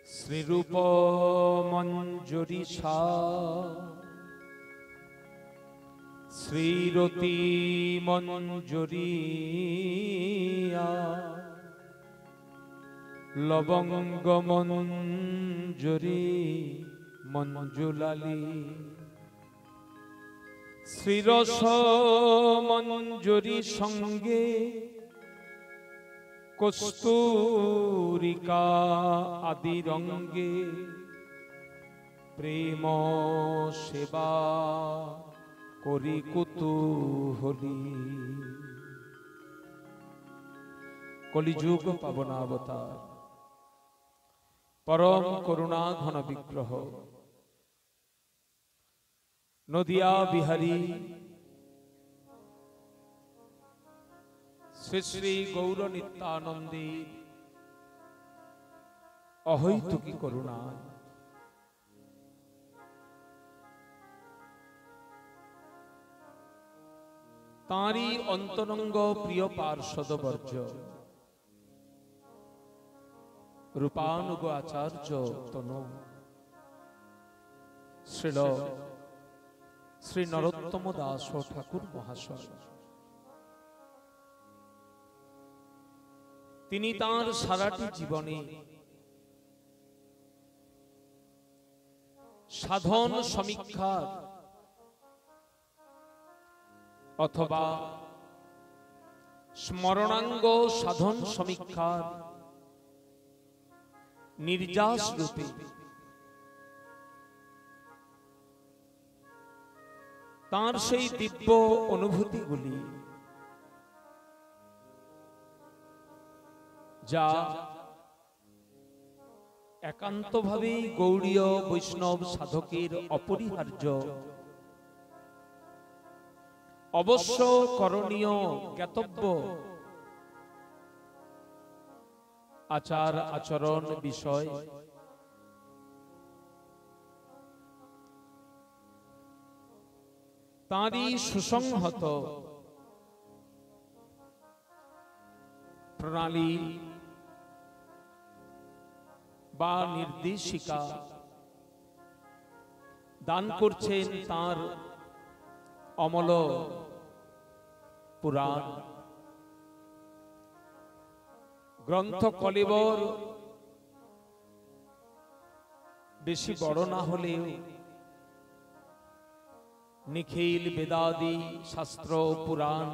শ্রীরূপ মঞ্জুরি সা শ্রীরতি মঞ্জুরিয়া লবঙ্গ মঞ্জুরি মঞ্জুলালি শ্রীরস মঞ্জুরি সঙ্গে কস্তুরিকা আদি রঙ্গে প্রেম সেবা করি কুতূহলী। কলিযুগ পাবনাবতার পরম করুণা ঘন বিগ্রহ নদিয়া বিহারী শ্রী শ্রী গৌর নিত্যানন্দী অহৈতুকী করুণা তাঁরই অন্তরঙ্গ প্রিয় পার্ষদবর্জ রূপানুগ আচার্য তনু শ্রীল শ্রী নরোত্তম দাস ঠাকুর মহাশয়, তিনি তাঁর সারাটি জীবনে সাধন সমীক্ষার অথবা স্মরণাঙ্গ সাধন সমীক্ষার নির্যাস রূপে তাঁর সেই দিব্য অনুভূতিগুলি যা একান্তভাবেই গৌড়ীয় বৈষ্ণব সাধকের অপরিহার্য অবশ্য করণীয় জ্ঞাতব্য আচার আচরণ বিষয় তাঁরই সুসংহত প্রণালী বা নির্দেশিকা দান করছেন তাঁর অমল পুরাণ গ্রন্থ কলেবর বেশি বড় না হলেও নিখিল বেদাদি শাস্ত্র পুরাণ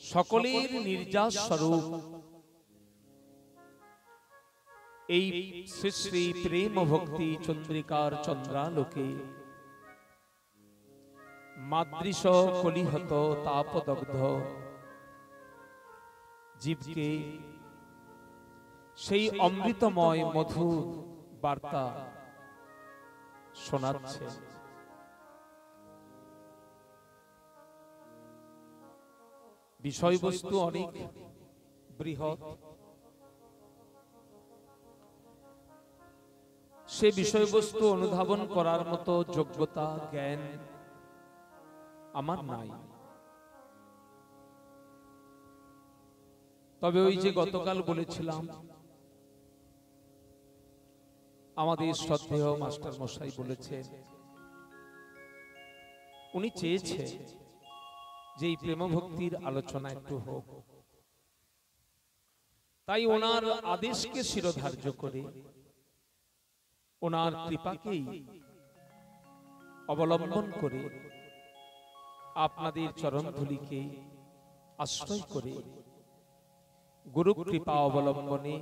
সকলের নির্যাস স্বরূপ এই শ্রী শ্রী প্রেম ভক্তি চন্দ্রিকার চন্দ্রালোকে মাদৃশ কলিহত তাপদগ্ধ জীবকে সেই অমৃতময় মধুর বার্তা শোনাচ্ছে। বিষয়বস্তু অনেক বৃহৎ, সে বিষয়বস্তু অনুধাবন করার মতো যোগ্যতা জ্ঞান আমার নাই। তবে ওই যে গতকাল বলেছিলাম, আমাদের শ্রদ্ধেয় মাস্টার মশাই বলেছেন, উনি চেয়েছে যে এই প্রেম ভক্তির আলোচনা একটু হোক, তাই ওনার আদেশকে শিরোধার্য করে ওনার কৃপাকেই অবলম্বন করে আপনাদের চরণধূলিকে আশ্রয় করে গুরু কৃপা অবলম্বনে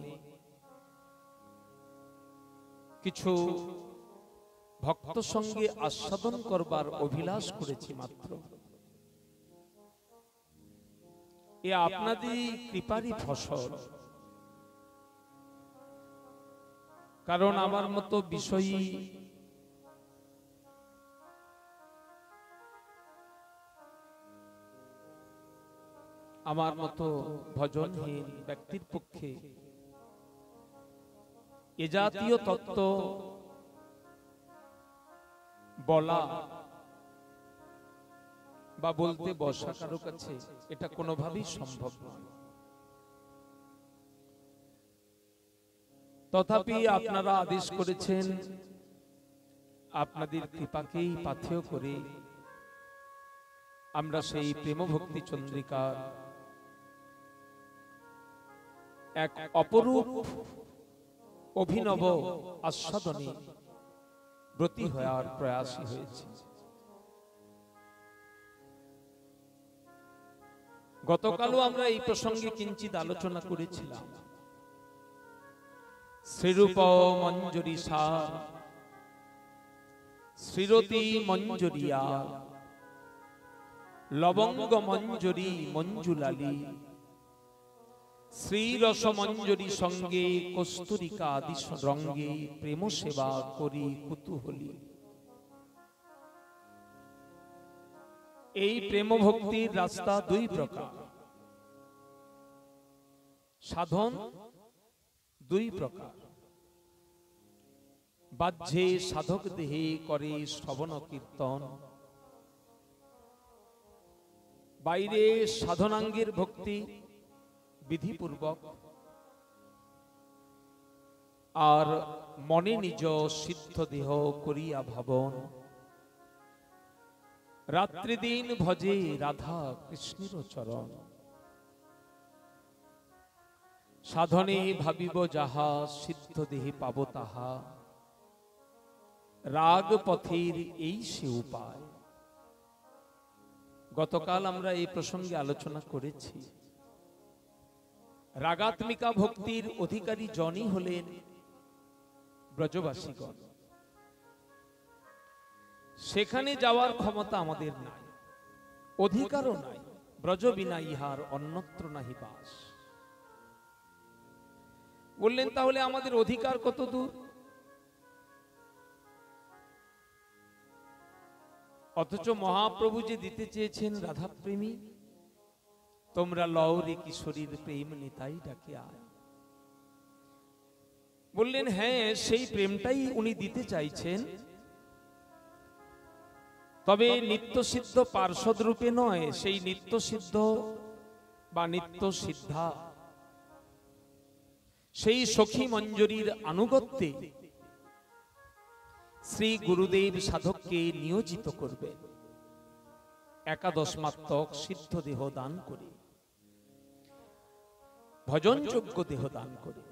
কিছু ভক্ত সঙ্গে আস্বাদন করবার অভিলাষ করেছি মাত্র। এ আপনাদের কৃপারই ফসল। কারণ আমার মতো বিষয়ী আমার মতো ভজনহীন ব্যক্তির পক্ষে এ জাতীয় তত্ত্ব বলা বা বলতে বসা কারো কাছে এটা কোনোভাবেই সম্ভব নয়। তথাপি আপনারা আদেশ করেছেন, আপনাদের কৃপাকেই পাথেয় করে আমরা সেই প্রেম ভক্তি চন্দ্রিকার এক অপরূপ অভিনব আস্বাদনে ব্রতী হওয়ার প্রয়াসী হয়েছে। গতকালও আমরা এই প্রসঙ্গে কিঞ্চিত আলোচনা করেছিলাম। শ্রীরূপ মঞ্জুরি সার শ্রীরতি মঞ্জুরিয়া লবঙ্গ মঞ্জুরি মঞ্জুলালি শ্রীরস মঞ্জুরি সঙ্গে কস্তুরিকা আদি রঙ্গে প্রেম সেবা করি কুতূহলী। এই প্রেম ভক্তির রাস্তা দুই প্রকার, সাধন দুই প্রকার। বাহ্যে সাধক দেহে করে শ্রবণ কীর্তন, বাইরে সাধনাঙ্গের ভক্তি বিধিপূর্বক, আর মনে নিজ সিদ্ধ দেহ করিয়া ভাবন। রাত্রি দিন ভজে রাধা কৃষ্ণের চরণ, সাধনে ভাবিব যাহা সিদ্ধ দেহে পাব তাহা। রাগ পথের এই সে উপায়। গতকাল আমরা এই প্রসঙ্গে আলোচনা করেছি। রাগাত্মিকা ভক্তির অধিকারী জনই হলেন ব্রজবাসীগণ। সেখানে যাওয়ার ক্ষমতা আমাদের নাই, অধিকারও নাই। ব্রজ বিনা ইহার অন্যত্র নাহি বাস। বললেন তাহলে আমাদের অধিকার কত দূর? অথচ মহাপ্রভু যে দিতে চেয়েছেন রাধা প্রেমী, তোমরা লও রে কিশোরীর প্রেম নিতাই ডাকে আয়। বললেন হ্যাঁ, সেই প্রেমটাই উনি দিতে চাইছেন, তবে নিত্য সিদ্ধ পার্ষদ রূপে নয়। সেই নিত্য সিদ্ধ বা নিত্য সিদ্ধা সেই সখী মঞ্জুরির আনুগত্যে শ্রী গুরুদেব সাধককে নিয়োজিত করবে একাদশ মাত্রক সিদ্ধ দেহ দান করে, ভজনযোগ্য দেহ দান করে।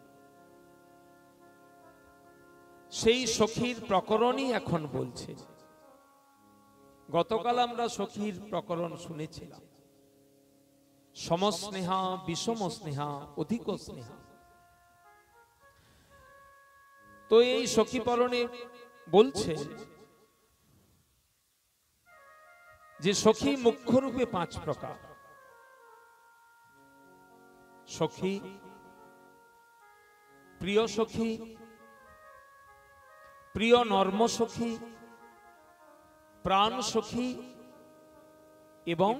সেই সখীর প্রকরণই এখন বলছে। গতকাল আমরা সখীর প্রকরণ শুনেছিলাম। সমস্নেহা বিষম স্নেহা অধিক স্নেহা। তো এই সখী পরণে বলছে যে সখী মুখ্য রূপে পাঁচ প্রকার। সখী, প্রিয় সখী, প্রিয় নর্ম সখী, প্রাণ সখী এবং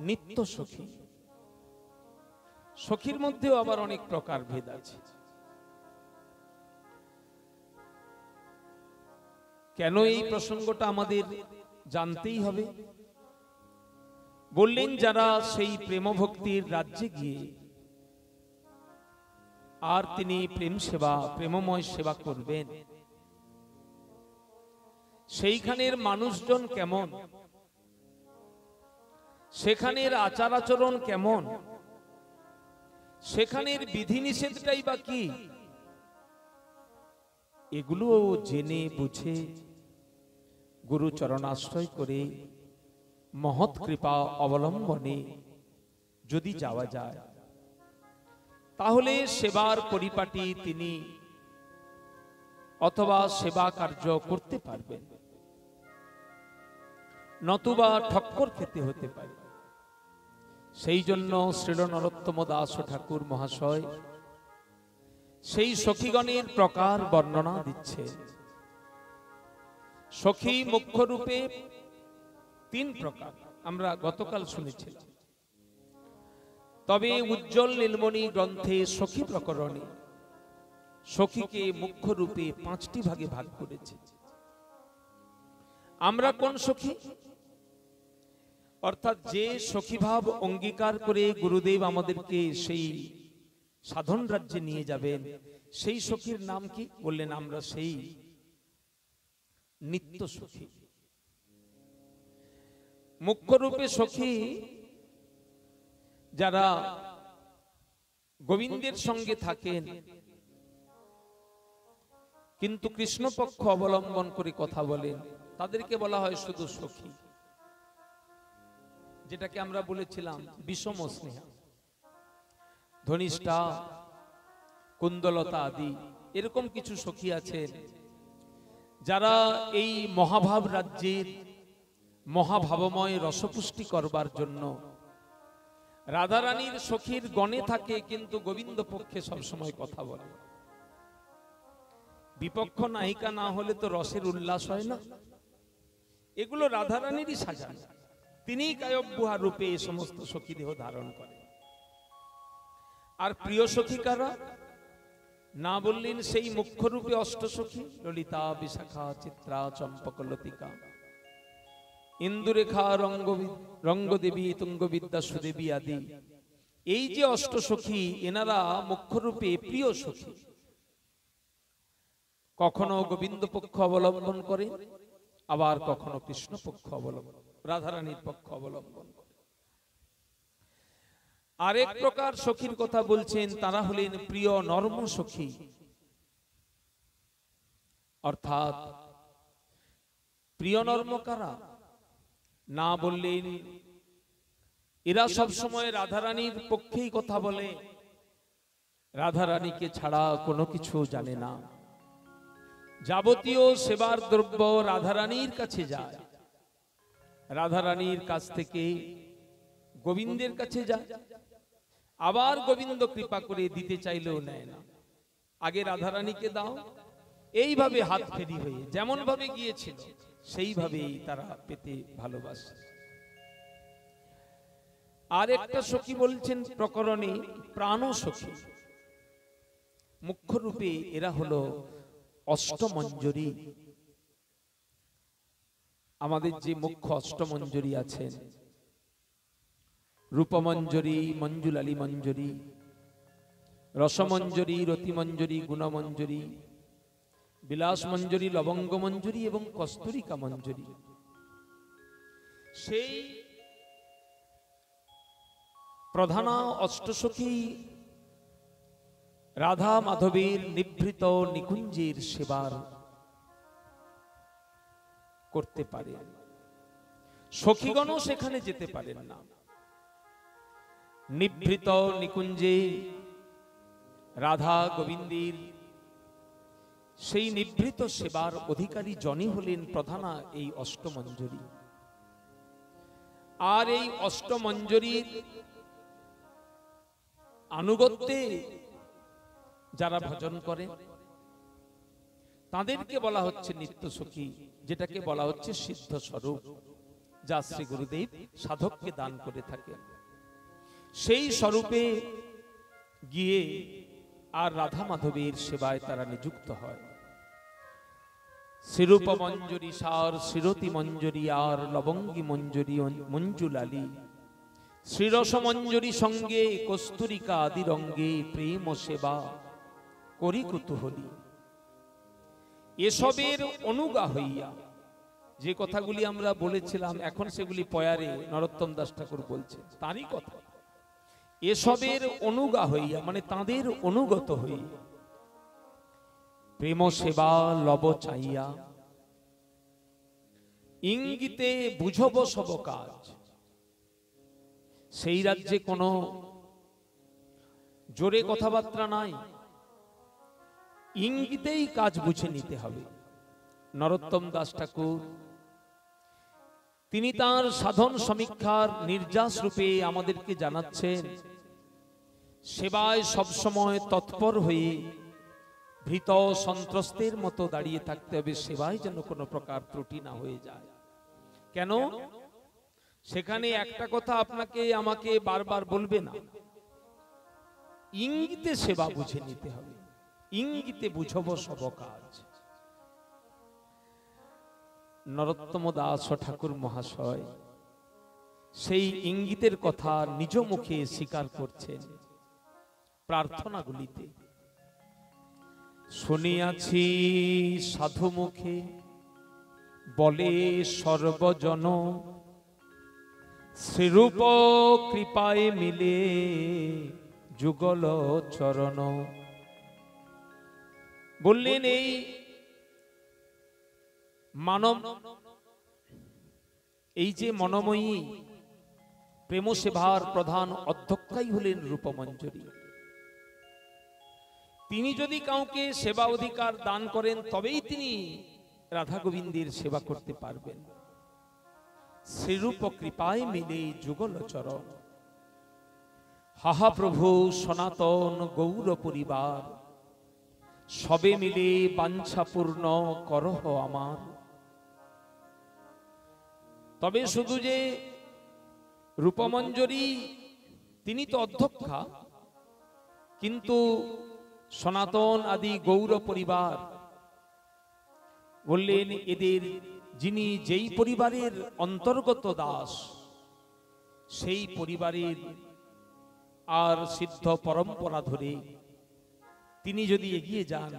নিত্য সখী। সখীর মধ্যেও আবার অনেক প্রকার ভেদ আছে। কেন এই প্রসঙ্গটা আমাদের জানতেই হবে? বললেন যারা সেই প্রেম ভক্তির রাজ্যে গিয়ে আর তিনি প্রেম সেবা, প্রেমময় সেবা করবেন, সেইখানের মানুষজন কেমন, সেখানের আচার আচরণ কেমন, সেখানের বিধিনিষেধটাই বা কি, এগুলো জেনে বুঝে গুরু চরণাশ্রয় করে মহৎ কৃপা অবলম্বনে যদি যাওয়া যায়, তাহলে সেবার পরিপাটি তিনি অথবা সেবা কার্য করতে পারবেন, নতুবা ঠক্কর খেতে হতে পারে। সেই জন্য শ্রীল নরোত্তম দাস ঠাকুর মহাশয় সেই সখীগণের প্রকার বর্ণনা দিচ্ছে। সখী মুখ্য রূপে তিন প্রকার আমরা গতকাল শুনেছিলাম। তবে উজ্জ্বল নীলমণি গ্রন্থে সখী প্রকরণে সখীকে মুখ্য রূপে পাঁচটি ভাগে ভাগ করেছে। আমরা কোন সখী? অর্থাৎ যে সখীভাব অঙ্গীকার করে গুরুদেব আমাদেরকে সেই সাধন রাজ্যে নিয়ে যাবেন। সেই সখীর নাম কি? বললেন আমরা সেই নিত্য সখী। মুখ্য রূপে সখী যারা গোবিন্দের সঙ্গে থাকেন কিন্তু কৃষ্ণপক্ষ অবলম্বন করে কথা বলেন, তাদেরকে বলা হয় শুধু সখী, যেটাকে আমরা বলেছিলাম বিষম স্নেহা, ধনিষ্ঠা, কুন্দলতা আদি। এরকম কিছু সখী আছেন যারা এই মহাভাব রাজ্যের মহাভাবময় রসপুষ্টি করবার জন্য রাধারানীর সখীর গণে থাকে, কিন্তু গোবিন্দ পক্ষে সবসময় কথা বলে। বিপক্ষ নায়িকা না হলে তো রসের উল্লাস হয় না। এগুলো রাধারানীরই সাজান, তিনিই কায়ব্বুহা রূপে এই সমস্ত সখী দেহ ধারণ করে। আর প্রিয় সখী কারা? না বললেন সেই মুখ্য রূপে অষ্টসখী, ললিতা, বিশাখা, চিত্রা, চম্পকলতিকা, ইন্দুরেখা, রঙ্গদেবী, তুঙ্গবিদ্যা, সুদেবী আদি। এই যে অষ্টসখী, এনারা মুখ্য রূপে প্রিয় সখী। কখনো গোবিন্দ পক্ষ অবলম্বন করে, আবার কখনো কৃষ্ণ পক্ষ অবলম্বন, রাধারানীর পক্ষ অবলম্বন করে। আরেক প্রকার সখীর কথা বলছেন, তারা হলেন প্রিয় নর্ম সখী। অর্থাৎ প্রিয় নর্ম কারা? না বললেন এরা সব সময় রাধারানীর পক্ষেই কথা বলে, রাধারানীকে ছাড়া কোনো কিছু জানে না। যাবতীয় সেবার দ্রব্য রাধারানীর কাছে যায়, রাধারানীর কাছ থেকে গোবিন্দের কাছে যায়, আবার গোবিন্দ কৃপা করে দিতে চাইলেও নেয় না। আগে রাধারানীকে দাও, এইভাবে হাত ফেরি হয়ে যেমন ভাবে গিয়েছিল সেইভাবেই তারা পেতে ভালোবাসে। আর একটা সখী বলছেন প্রকরণে প্রাণ সখী। মুখ্য রূপে এরা হলো অষ্টমঞ্জরী। আমাদের যে মুখ্য অষ্টমঞ্জরী আছেন, রূপমঞ্জরী, মঞ্জুলালী মঞ্জরী, রসমঞ্জরী, রতিমঞ্জরী, গুণমঞ্জরী, বিলাস মঞ্জরী, লবঙ্গ মঞ্জরী এবং কস্তুরিকা মঞ্জরী। সেই প্রধানা অষ্টসখী রাধা মাধবের নিভৃত নিকুঞ্জের সেবার করতে পারে। সখীগণও সেখানে যেতে পারেন না। নিভৃত নিকুঞ্জে রাধা গোবিন্দের সেই নিভৃত সেবার অধিকারী জনই হলেন প্রধানা এই অষ্টমঞ্জরী। আর এই অষ্টমঞ্জরীর আনুগত্যে যারা ভজন করে তাদেরকে বলা হচ্ছে নিত্য সখী, যেটাকে বলা হচ্ছে সিদ্ধ স্বরূপ, যা শ্রী গুরুদেব সাধককে দান করে থাকেন। সেই স্বরূপে গিয়ে আর রাধা মাধবের সেবায় তারা নিযুক্ত হয়। শ্রীরূপ মঞ্জরী সার, শ্রীরতি মঞ্জরী আর, লবঙ্গী মঞ্জরী মঞ্জুলালী, শ্রীরস মঞ্জরী সঙ্গে কস্তুরিকা আদি রঙ্গে প্রেম সেবা করি কুতুহলী। এসবের অনুগা হইয়া, যে কথাগুলি আমরা বলেছিলাম এখন সেগুলি পয়ারে নরোত্তম দাস ঠাকুর বলছে, তারই কথা। এসবের অনুগা হইয়া মানে তাদের অনুগত হইয়া, প্রেম সেবা লব চাইয়া, ইঙ্গিতে বুঝব সব কাজ। সেই রাজ্যে কোনো জোরে কথাবার্তা নাই, ইঙ্গিতেই কাজ বুঝে নিতে হবে। নরোত্তম দাস ঠাকুর তিনি তার সাধন সমীক্ষার নির্যাস রূপে আমাদেরকে জানাচ্ছেন, সেবায় সবসময় তৎপর হয়ে ভীত সন্ত্রস্তের মতো দাঁড়িয়ে থাকতে হবে, সেবায় যেন কোনো প্রকার ত্রুটি না হয়ে যায়। কেন? সেখানে একটা কথা আপনাকে আমাকে বারবার বলবে না, ইঙ্গিতে সেবা বুঝে নিতে হবে, ইঙ্গিতে বুঝব সব কাজ। নরোত্তম দাস ঠাকুর মহাশয় সেই ইঙ্গিতের কথা নিজ মুখে স্বীকার করছেন। প্রার্থনাগুলিতে শুনিয়াছি সাধু মুখে বলে সর্বজন, শ্রীরূপ কৃপায় মিলে যুগল চরণ। বললেন এই মানব, এই যে মনোময়ী প্রেম সেবার প্রধান অধ্যক্ষাই হলেন রূপমঞ্জরী। তিনি যদি কাউকে সেবা অধিকার দান করেন তবেই তিনি রাধা গোবিন্দের সেবা করতে পারবেন। শ্রীরূপ কৃপায় মিলে যুগল চরণ। হাহা প্রভু সনাতন গৌর পরিবার, সবে মিলে বাঞ্ছা পূর্ণ করহ আমার। তবে শুধু যে রূপমঞ্জরী তিনি তো অধ্যক্ষা, কিন্তু সনাতন আদি গৌর পরিবার বললেন এদের যিনি যেই পরিবারের অন্তর্গত দাস, সেই পরিবারের আর সিদ্ধ পরম্পরা ধরে তিনি যদি এগিয়ে যান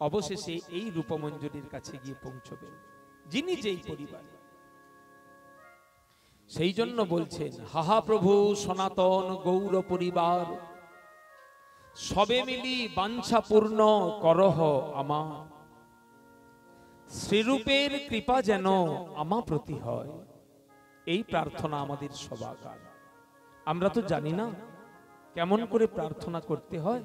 অবশেষে এই রূপমঞ্জরীর কাছে গিয়ে পৌঁছবেন, যিনি যেই পরিবার। সেই জন্য বলছেন হাহা প্রভু সনাতন গৌর পরিবার, সবে মিলি বাঞ্ছা পূর্ণ করহ আমার। শ্রীরূপের কৃপা যেন আমা প্রতি হয়, এই প্রার্থনা আমাদের সবাকার। আমরা তো জানি না কেমন করে প্রার্থনা করতে হয়।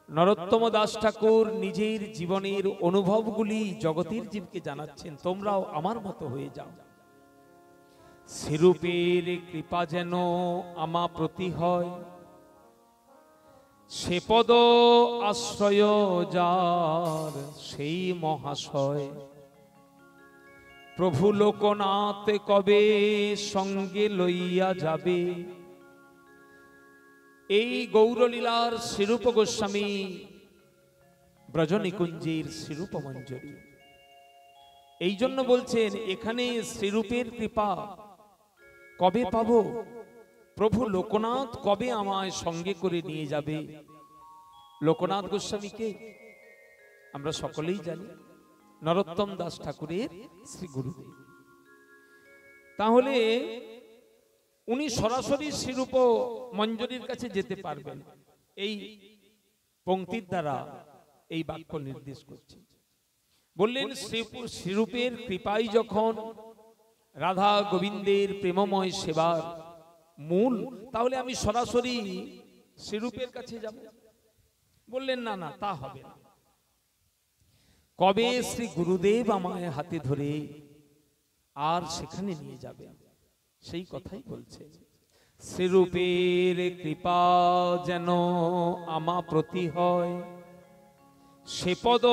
নরোত্তম দাস ঠাকুর নিজের জীবনের অনুভবগুলি জগতের জীবকে জানাচ্ছেন, তোমরাও আমার মতো হয়ে যাও। শ্রীরূপের কৃপা যেন আমা প্রতি হয়, সে পদ আশ্রয় যার সেই মহাশয়। প্রভু লোকনাথ কবে সঙ্গে লইয়া যাবে। এই গৌরলীলার শ্রীরূপ গোস্বামী ব্রজনিকুঞ্জের শ্রীরূপ মঞ্জরী। এই জন্য বলছেন এখানে শ্রীরূপের কৃপা কবে পাবো, প্রভু লোকনাথ কবে আমায় সঙ্গে করে নিয়ে যাবে। লোকনাথ গোস্বামীকে আমরা সকলেই জানি, নরোত্তম দাস ঠাকুরের শ্রী গুরুদেব। তাহলে উনি সরাসরি শ্রীরূপ মঞ্জরীর কাছে যেতে পারবেন, এই পংক্তির দ্বারা এই বাক্য নির্দেশ করছে। বললেন শ্রীরূপের কৃপাই যখন রাধা গোবিন্দের প্রেমময় সেবার মূল, তাহলে আমি সরাসরি শ্রীরূপের কাছে যাব। বললেন না না, তা হবে না। কবে শ্রী গুরুদেব আমায় হাতে ধরে আর সেখানে নিয়ে যাবে, সেই কথাই বলছে। শ্রীরূপের কৃপা যেন আমা প্রতি হয়, সে পদ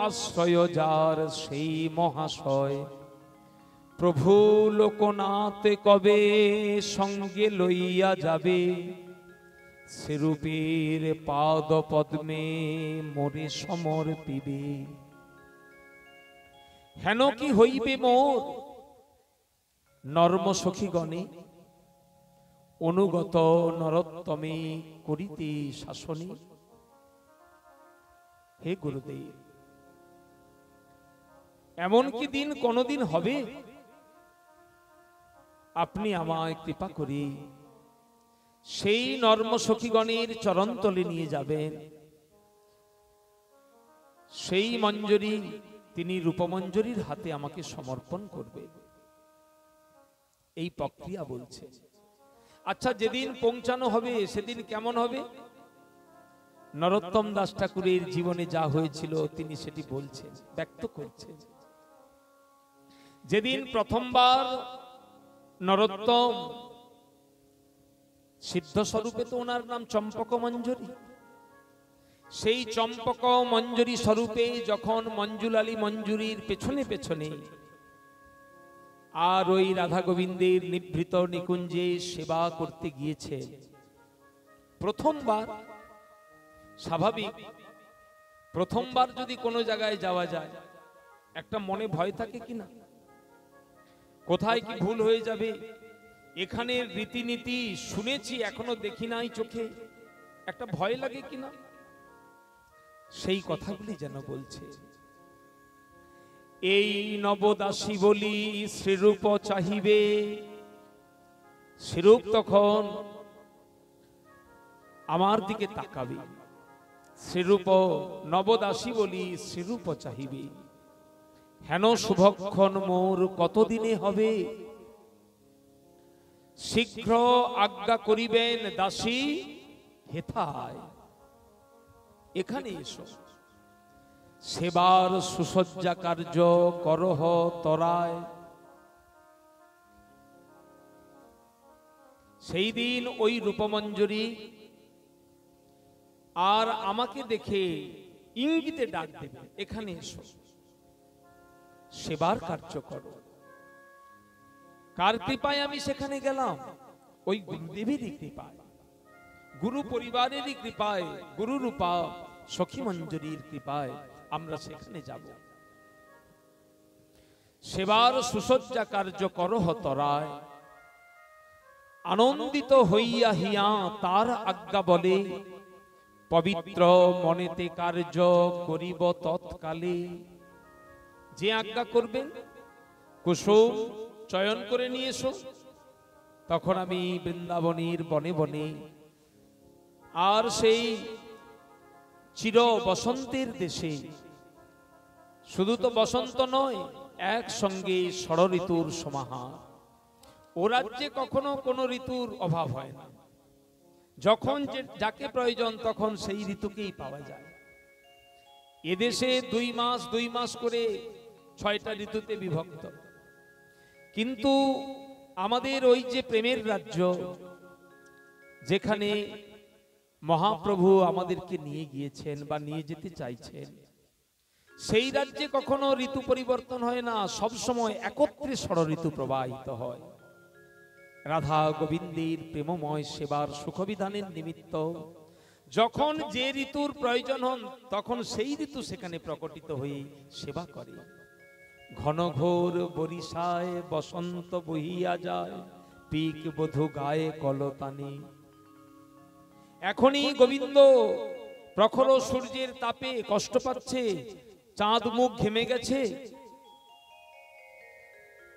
আশ্রয় যার সেই মহাশয়। প্রভু লোকনাথ কবে সঙ্গে লইয়া যাবে, শ্রীরূপের পাদ পদ্মে মোরে সমর্পিবে। হেন কি হইবে মোর নর্ম সখীগণে, অনুগত নরোত্তমে করিতে শাসনে। হে গুরুদেব, এমন কি দিন কোনদিন হবে আপনি আমায় কৃপা করে সেই নর্ম সখীগণের চরণতলে নিয়ে যাবেন। সেই মঞ্জরী তিনি রূপমঞ্জরীর হাতে আমাকে সমর্পণ করবে, এই প্রক্রিয়া বলছে। আচ্ছা, যেদিন পৌঁছানো হবে সেদিন কেমন হবে? নরোত্তম দাস ঠাকুরের জীবনে যা হয়েছিল তিনি সেটি বলছেন, ব্যক্ত করছেন। যেদিন প্রথমবার নরোত্তম সিদ্ধ স্বরূপে, তো ওনার নাম চম্পক মঞ্জরী, সেই চম্পক মঞ্জরী স্বরূপে যখন মঞ্জুলালী মঞ্জুরির পেছনে পেছনে আর ওই রাধা গোবিন্দের নিভৃত নিকুঞ্জে সেবা করতে গিয়েছে প্রথমবার, স্বাভাবিক প্রথমবার যদি কোনো জায়গায় যাওয়া যায় একটা মনে ভয় থাকে কিনা, কোথায় কি ভুল হয়ে যাবে। এখানের রীতিনীতি শুনেছি, এখনো দেখি নাই চোখে, একটা ভয় লাগে কিনা, সেই কথাগুলি যেন বলছে। এই নবদাসী বলি শ্রীরূপ চাহিবে, শ্রীরূপ তখন আমার দিকে তাকাবে। শ্রীরূপ নবদাসী বলি শ্রীরূপ চাহিবে, হেন শুভক্ষণ মোর কতদিনে হবে। শীঘ্র আজ্ঞা করিবেন দাসী হেথায়, এখানে এসো। সেবার সুসজ্জা কার্য করহ তরায়। সেই দিন ওই রূপমঞ্জরী আর আমাকে দেখে ইঙ্গিতে ডাক দেবে, এখানে এসো, সেবার কার্য করো। কার কৃপায় আমি সেখানে গেলাম? ওই গুরুদেবেরই কৃপায়, গুরু পরিবারেরই কৃপায়, গুরু রূপা সখী মঞ্জরীর কৃপায় আমরা সেখানে যাব। সেবার সুসজ্জা কার্য করহ তরায়, আনন্দিত হইয়া হিয়া তার আজ্ঞা বলে। পবিত্র মনেতে কার্য করিব তৎকালে। যে আজ্ঞা করবেন কুসুম চয়ন করে নিয়ে এসো। তখন আমি বৃন্দাবনের বনে বনে আর সেই চির বসন্তের দেশে, শুধু তো বসন্ত নয়, একসঙ্গে ষড় ঋতুর সমাহার। ও রাজ্যে কখনো কোনো ঋতুর অভাব হয় না, যখন যাকে প্রয়োজন তখন সেই ঋতুকেই পাওয়া যায়। এদেশে 2 মাস করে 6টা ঋতুতে বিভক্ত, কিন্তু আমাদের ওই যে প্রেমের রাজ্য, যেখানে মহাপ্রভু আমাদেরকে নিয়ে গিয়েছেন বা নিয়ে যেতে চাইছেন, সেই রাজ্যে কখনো ঋতু পরিবর্তন হয় না, সব সময় একত্রে ষড় ঋতু প্রবাহিত হয়। রাধা গোবিন্দের প্রেমময় সেবার সুখবিধানের নিমিত্ত যখন যে ঋতুর প্রয়োজন হন, তখন সেই ঋতু সেখানে প্রকটিত হয়ে সেবা করে। ঘন ঘোর বরিশায় বসন্ত বহিয়া যায়, পিক বধূ গায়ে কলতানে। এখনই গোবিন্দ প্রখর সূর্যের তাপে কষ্ট পাচ্ছে, চাঁদ মুখ ঘেমে গেছে।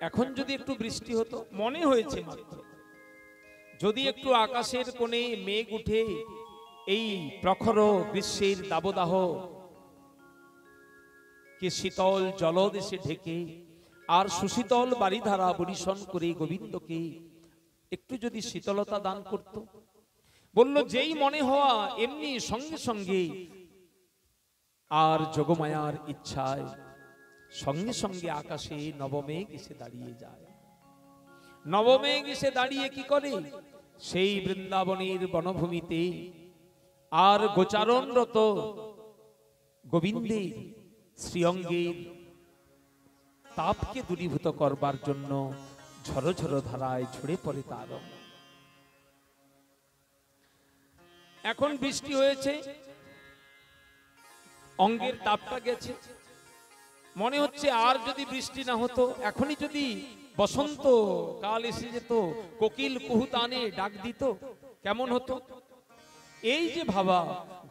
এখন যদি একটু বৃষ্টি হতো, মনে হয়েছে মাত্র, যদি একটু আকাশের কোণে মেঘ উঠে এই প্রখর গ্রীষ্মের দাবদাহ কে শীতল জলদেশে ঢেকে আর সুশীতল বারিধারা বরিশন করে গোবিন্দকে একটু যদি শীতলতা দান করত, বলল যেই মনে হওয়া এমনি সঙ্গে সঙ্গে আর যোগমায়ার ইচ্ছায় সঙ্গে সঙ্গে আকাশে নবমেঘ এসে দাঁড়িয়ে যায়। নবমেঘ এসে দাঁড়িয়ে কি করে? সেই বৃন্দাবনের বনভূমিতে আর গোচারণরত গোবিন্দের শ্রীঅঙ্গের তাপকে দূরীভূত করবার জন্য ঝরো ঝরো ধারায় ঝরে পড়ে তার। এখন বৃষ্টি হয়েছে, অঙ্গের তাপটা গেছে, মনে হচ্ছে আর যদি বৃষ্টি না হতো, এখনই যদি বসন্ত কাল এসে যেত, কোকিল কুহুতানে ডাক দিত, কেমন হতো? এই যে ভাবা,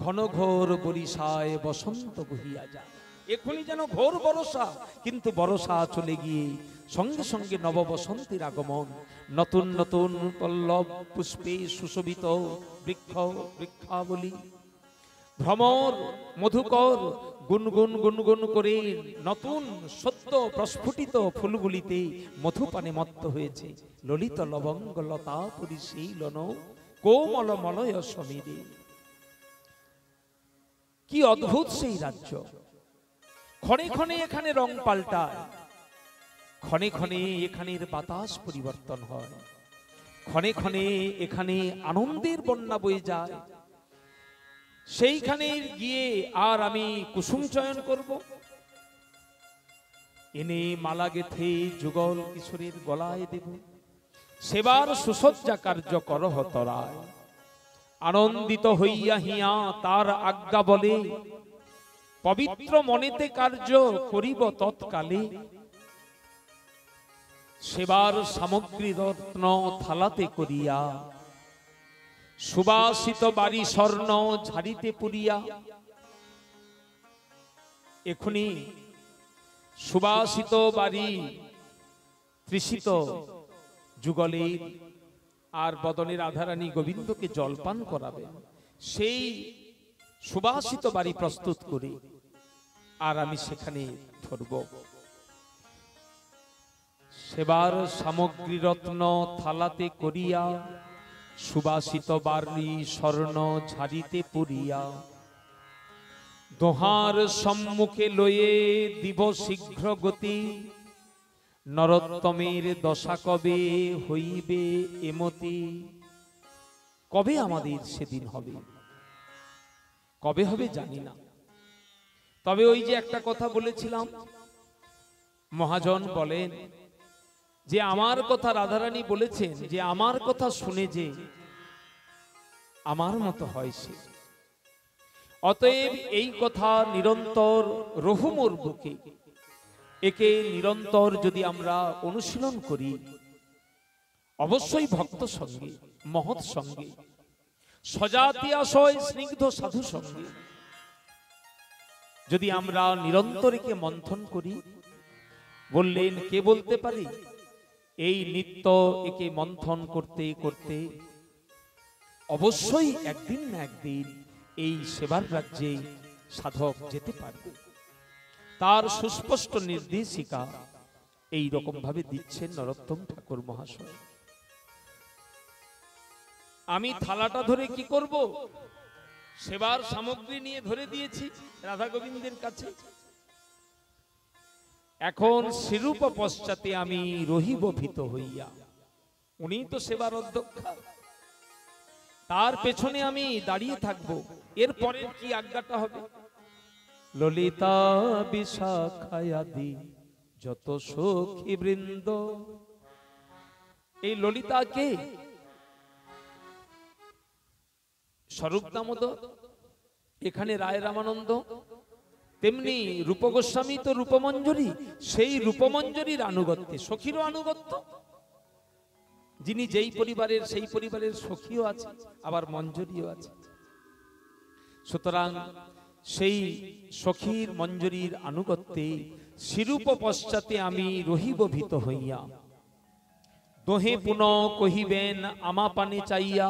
ঘন ঘোর বরিশায় বসন্ত বহিয়া যায়, এখনই যেন ঘোর বর্ষা, কিন্তু বর্ষা চলে গিয়ে সঙ্গে সঙ্গে নব বসন্তের আগমন। নতুন নতুন পল্লব পুষ্পে সুশোভিত বৃক্ষ বৃক্ষাবলী, ভ্রমর মধুকর গুনগুন গুনগুন করে নতুন সত্য প্রস্ফুটিত ফুলগুলিতে মধুপানে মত্ত হয়েছে। ললিত লবঙ্গ লতা পরিশীলন কোমল মলয় সমীরে। কি অদ্ভুত সেই রাজ্য! ক্ষণে ক্ষণে এখানে রং পাল্টায়, ক্ষণে ক্ষণে এখানের বাতাস পরিবর্তন হয়, ক্ষণে ক্ষণে এখানে আনন্দের বন্যা বয়ে যায়। সেইখানে গিয়ে আর আমি কুসুম চয়ন করব, এনে মালা গেথে যুগল কিশোরের গলায় দেব। সেবার সুসজ্জা কার্য করহ তরায়, আনন্দিত হইয়া হিয়া তার আজ্ঞা বলে। পবিত্র মনেতে কার্য করিব তৎকালে। সেবার সামগ্রী রত্ন থালাতে করিয়া সুবাসিত বাড়ি স্বর্ণ ঝাড়িতে পুরিয়া। এখনি সুবাসিত বাড়ি তৃষিত যুগলের আর বদনের রাধারানী গোবিন্দকে জলপান করাবে, সেই সুবাসিত বাড়ি প্রস্তুত করে আর আমি সেখানে ধরব। সেবার সামগ্রী রত্ন থালাতে করিয়া, সুবাসিত বাড়ি স্বর্ণ ঝাড়িতে পুরিয়া, দোহার সম্মুখে লয়ে দিব শীঘ্র গতি, নরোত্তমের দশা কবে হইবে এমতি। কবে আমাদের সেদিন হবে, কবে হবে জানি না। তবে ওই যে একটা কথা বলেছিলাম, মহাজন বলেন যে আমার কথা রাধারানী বলেছেন যে আমার কথা শুনে যে আমার মতো হয় সে। অতএব এই কথা নিরন্তর রহুমোর বুকে, একে নিরন্তর যদি আমরা অনুশীলন করি, অবশ্যই ভক্ত সঙ্গে, মহৎ সঙ্গে, সজাতি আশয় স্নিগ্ধ সাধু সঙ্গে যদি আমরা নিরন্তর একে মন্থন করি, বললেন কে বলতে পারি এই নিত্য একে মন্থন করতে করতে অবশ্যই একদিন না একদিন এই সেবার রাজ্যে সাধক যেতে পারবে। তার সুস্পষ্ট নির্দেশিকা এই রকম ভাবে দিচ্ছেন নরোত্তম ঠাকুর মহাশয়। আমি থালাটা ধরে কি করব, সেবার সামগ্রী নিয়ে ধরে দিয়েছি রাধা গোবিন্দের কাছে। এখন সেরূপ পশ্চাতে আমি রহিব ভীত হইয়া, উনি তো সেবার অধ্যক্ষা, তার পেছনে আমি দাঁড়িয়ে থাকবো। এরপরে কি আজ্ঞাটা হবে, ললিতা বিশাখায়াদি যত সখী বৃন্দ। এই ললিতা কে? স্বরূপ দামোদর, এখানে রায় রামানন্দ, তেমনি রূপ গোস্বামী তো রূপমঞ্জরি, সেই রূপমঞ্জরির আনুগত্যে, সখীরও আনুগত্য, যিনি যেই পরিবারের সেই পরিবারের সখীও আছে, আবার মঞ্জরিও আছে। সুতরাং সেই সখীর মঞ্জরির আনুগত্যে শিরূপ পশ্চাতে আমি রহিব ভীত হইয়া, দোহে পুন কহিবেন আমা পানে চাইয়া।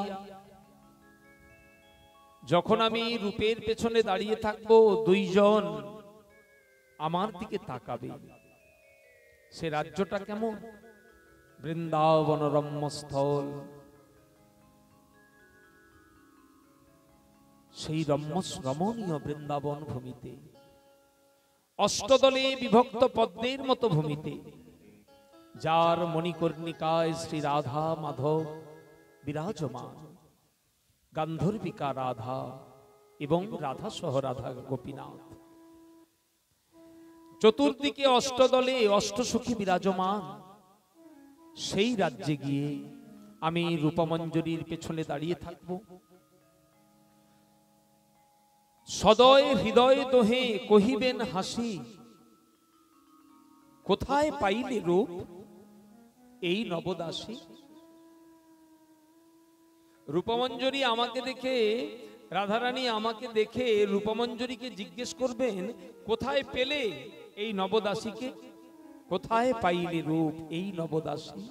যখন আমি রূপের পেছনে দাঁড়িয়ে থাকবো, দুইজন আমার দিকে তাকাবে। সে রাজ্যটা কেমন? বৃন্দাবন রম্যস্থল, সেই রমণীয় বৃন্দাবন ভূমিতে, অষ্টদলে বিভক্ত পদ্মের মতো ভূমিতে, যার মণিকর্ণিকায় শ্রী রাধা মাধব বিরাজমান, গান্ধর্বিকা রাধা এবং রাধা সহ রাধা গোপীনাথ, চতুর্দিকে অষ্টদলে অষ্টসখী বিরাজমান। সেই রাজ্যে গিয়ে আমি রূপমঞ্জরির পেছনে দাঁড়িয়ে থাকব। সদয় হৃদয় দোহে কহিবেন হাসি, কোথায় পাইলে রূপ এই নবদাসী। রূপমঞ্জরি আমাকে দেখে, রাধারানী আমাকে দেখে রূপমঞ্জরিকে জিজ্ঞেস করবেন, কোথায় পেলে এই নবদাসীকে, কোথায় পাইলে রূপ এই নবদাসী।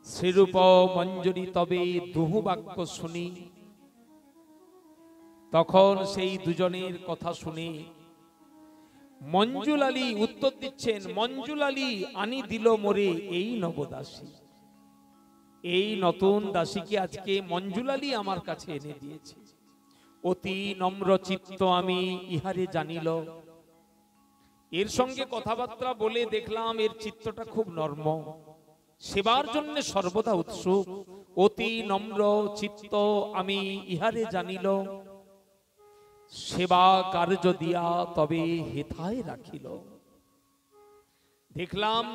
শ্রীরূপ মঞ্জরি তবে দুহু বাক্য শুনি, তখন সেই দুজনের কথা শুনে মঞ্জুলালী উত্তর দিচ্ছেন, মঞ্জুলালী আনি দিল মোরে এই নবদাসী। এই নতুন দাসীকে আজকে মঞ্জুলালী আমার কাছে এনে দিয়েছে। অতি নম্র চিত্ত আমি ইহারে জানিল। এর সঙ্গে কথাবার্তা বলে দেখলাম এর চিত্তটা খুব নর্ম, সেবার জন্য সর্বদা উৎসুক। অতি নম্র চিত্ত আমি ইহারে জানিল, সেবা কার্য দিয়া তবে হেথায় রাখিল। দেখলাম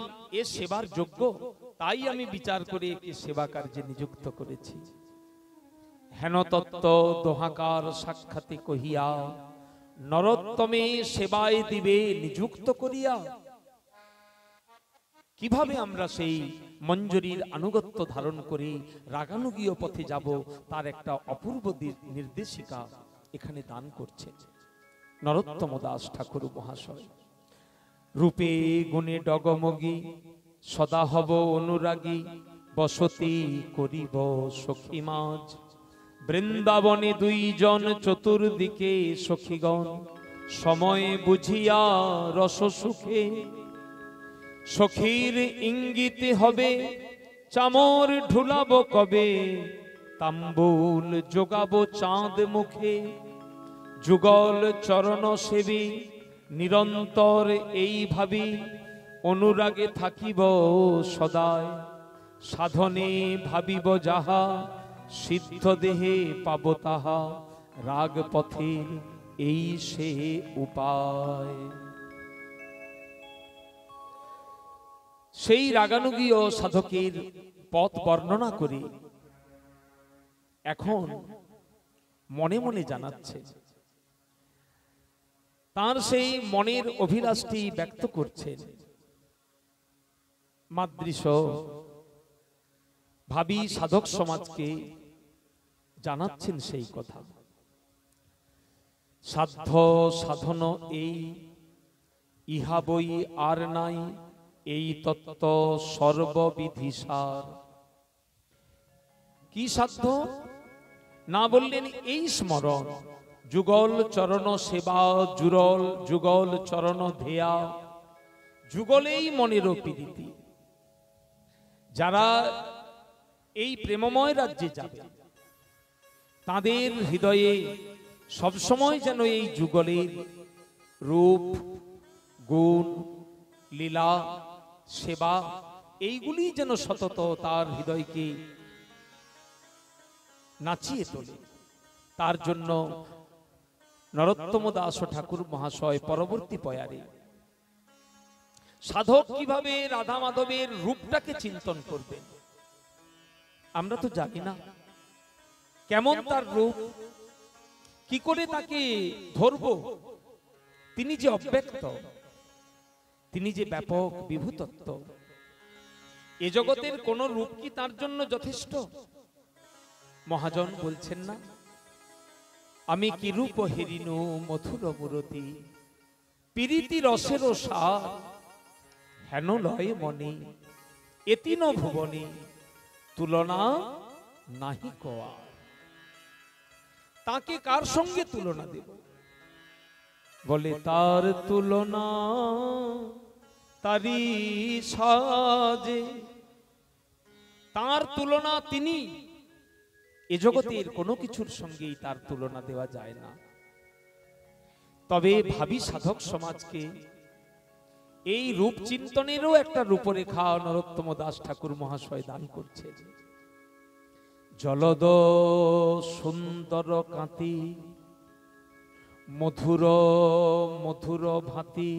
এ সেবার যোগ্য, তাই আমি বিচার করে একে সেবা কার্যে নিযুক্ত করেছি। হেন তত্ত্ব দোহাকার সাক্ষাতে কহিয়া, নরোত্তমে সেবায় দিবে নিযুক্ত করিয়া। কিভাবে আমরা সেই মঞ্জরীর আনুগত্য ধারণ করে রাগানুগীয় পথে যাব, তার একটা অপূর্ব নির্দেশিকা এখানে দান করছে নরোত্তম দাস ঠাকুর মহাশয়। রূপে গুণে ডগমগী সদা হব অনুরাগী, বসতি করিব সখী মাঝ। বৃন্দাবনে দুইজন চতুর্দিকে সখীগণ, সময় বুঝিয়া রস সুখে। সখীর ইঙ্গিতে হবে চামর ঢুলাবো কবে, তাম্বুল যোগাবো চাঁদ মুখে। যুগল চরণ সেবী নিরন্তর এই ভাবি, অনুরাগে থাকিব সদায়। সাধনে ভাবিব যাহা, সিদ্ধ দেহে পাব তাহা। রাগ পথের এই সে উপায়। সেই রাগানুগীয় সাধকের পথ বর্ণনা করে এখন মনে মনে জানাচ্ছে, তার সেই মনের অভিলাষটি ব্যক্ত করছেন। মাদৃশ ভাবী সাধক সমাজকে জানাচ্ছেন সেই কথা। সাধ্য সাধন এই, ইহা বই আর নাই, এই তত্ত্ব সর্ববিধিসার। কি সাধ্য না বললেন, এই স্মরণ, যুগল চরণ সেবা, জুরল যুগল চরণ ধেয়া। যুগলেই মনের প্রীতি। যারা এই প্রেমময় রাজ্যে যাবে, তাদের হৃদয়ে সবসময় যেন এই যুগলের রূপ, গুণ, লীলা, সেবা, এইগুলি যেন সতত তার হৃদয়কে নাচিয়ে তোলে। তার জন্য নরোত্তম দাস ঠাকুর মহাশয় পরবর্তী পয়ারে সাধক কিভাবে রাধা মাধবের রূপটাকে চিন্তন করবেন, আমরা তো জানি না কেমন তার রূপ, কি করে তাকে ধরব। তিনি যে অব্যক্ত, তিনি যে ব্যাপক বিভূতত্ব, এ জগতের কোন রূপ কি তার জন্য যথেষ্ট? মহাজন বলছেন না, আমি কি রূপ হেরিনু মথুর মূরতি, প্রীতি রসের সার হেন লয় মনে, এতিন ভুবনে তুলনা নাহি কোয়া। তাকে কার সঙ্গে তুলনা দেব? বলে তার তুলনা তারি সাজে, তার তুলনা তিনি। এ জগতের কোনো কিছুর সঙ্গেই তার তুলনা দেওয়া যায় না। তবে ভাবী সাধক সমাজকে এই রূপ চিন্তনেরও একটা রূপরেখা নরোত্তম দাস ঠাকুর মহাশয় দান করছে। জলদ সুন্দর কাঁতি, মধুর মধুর ভাতি,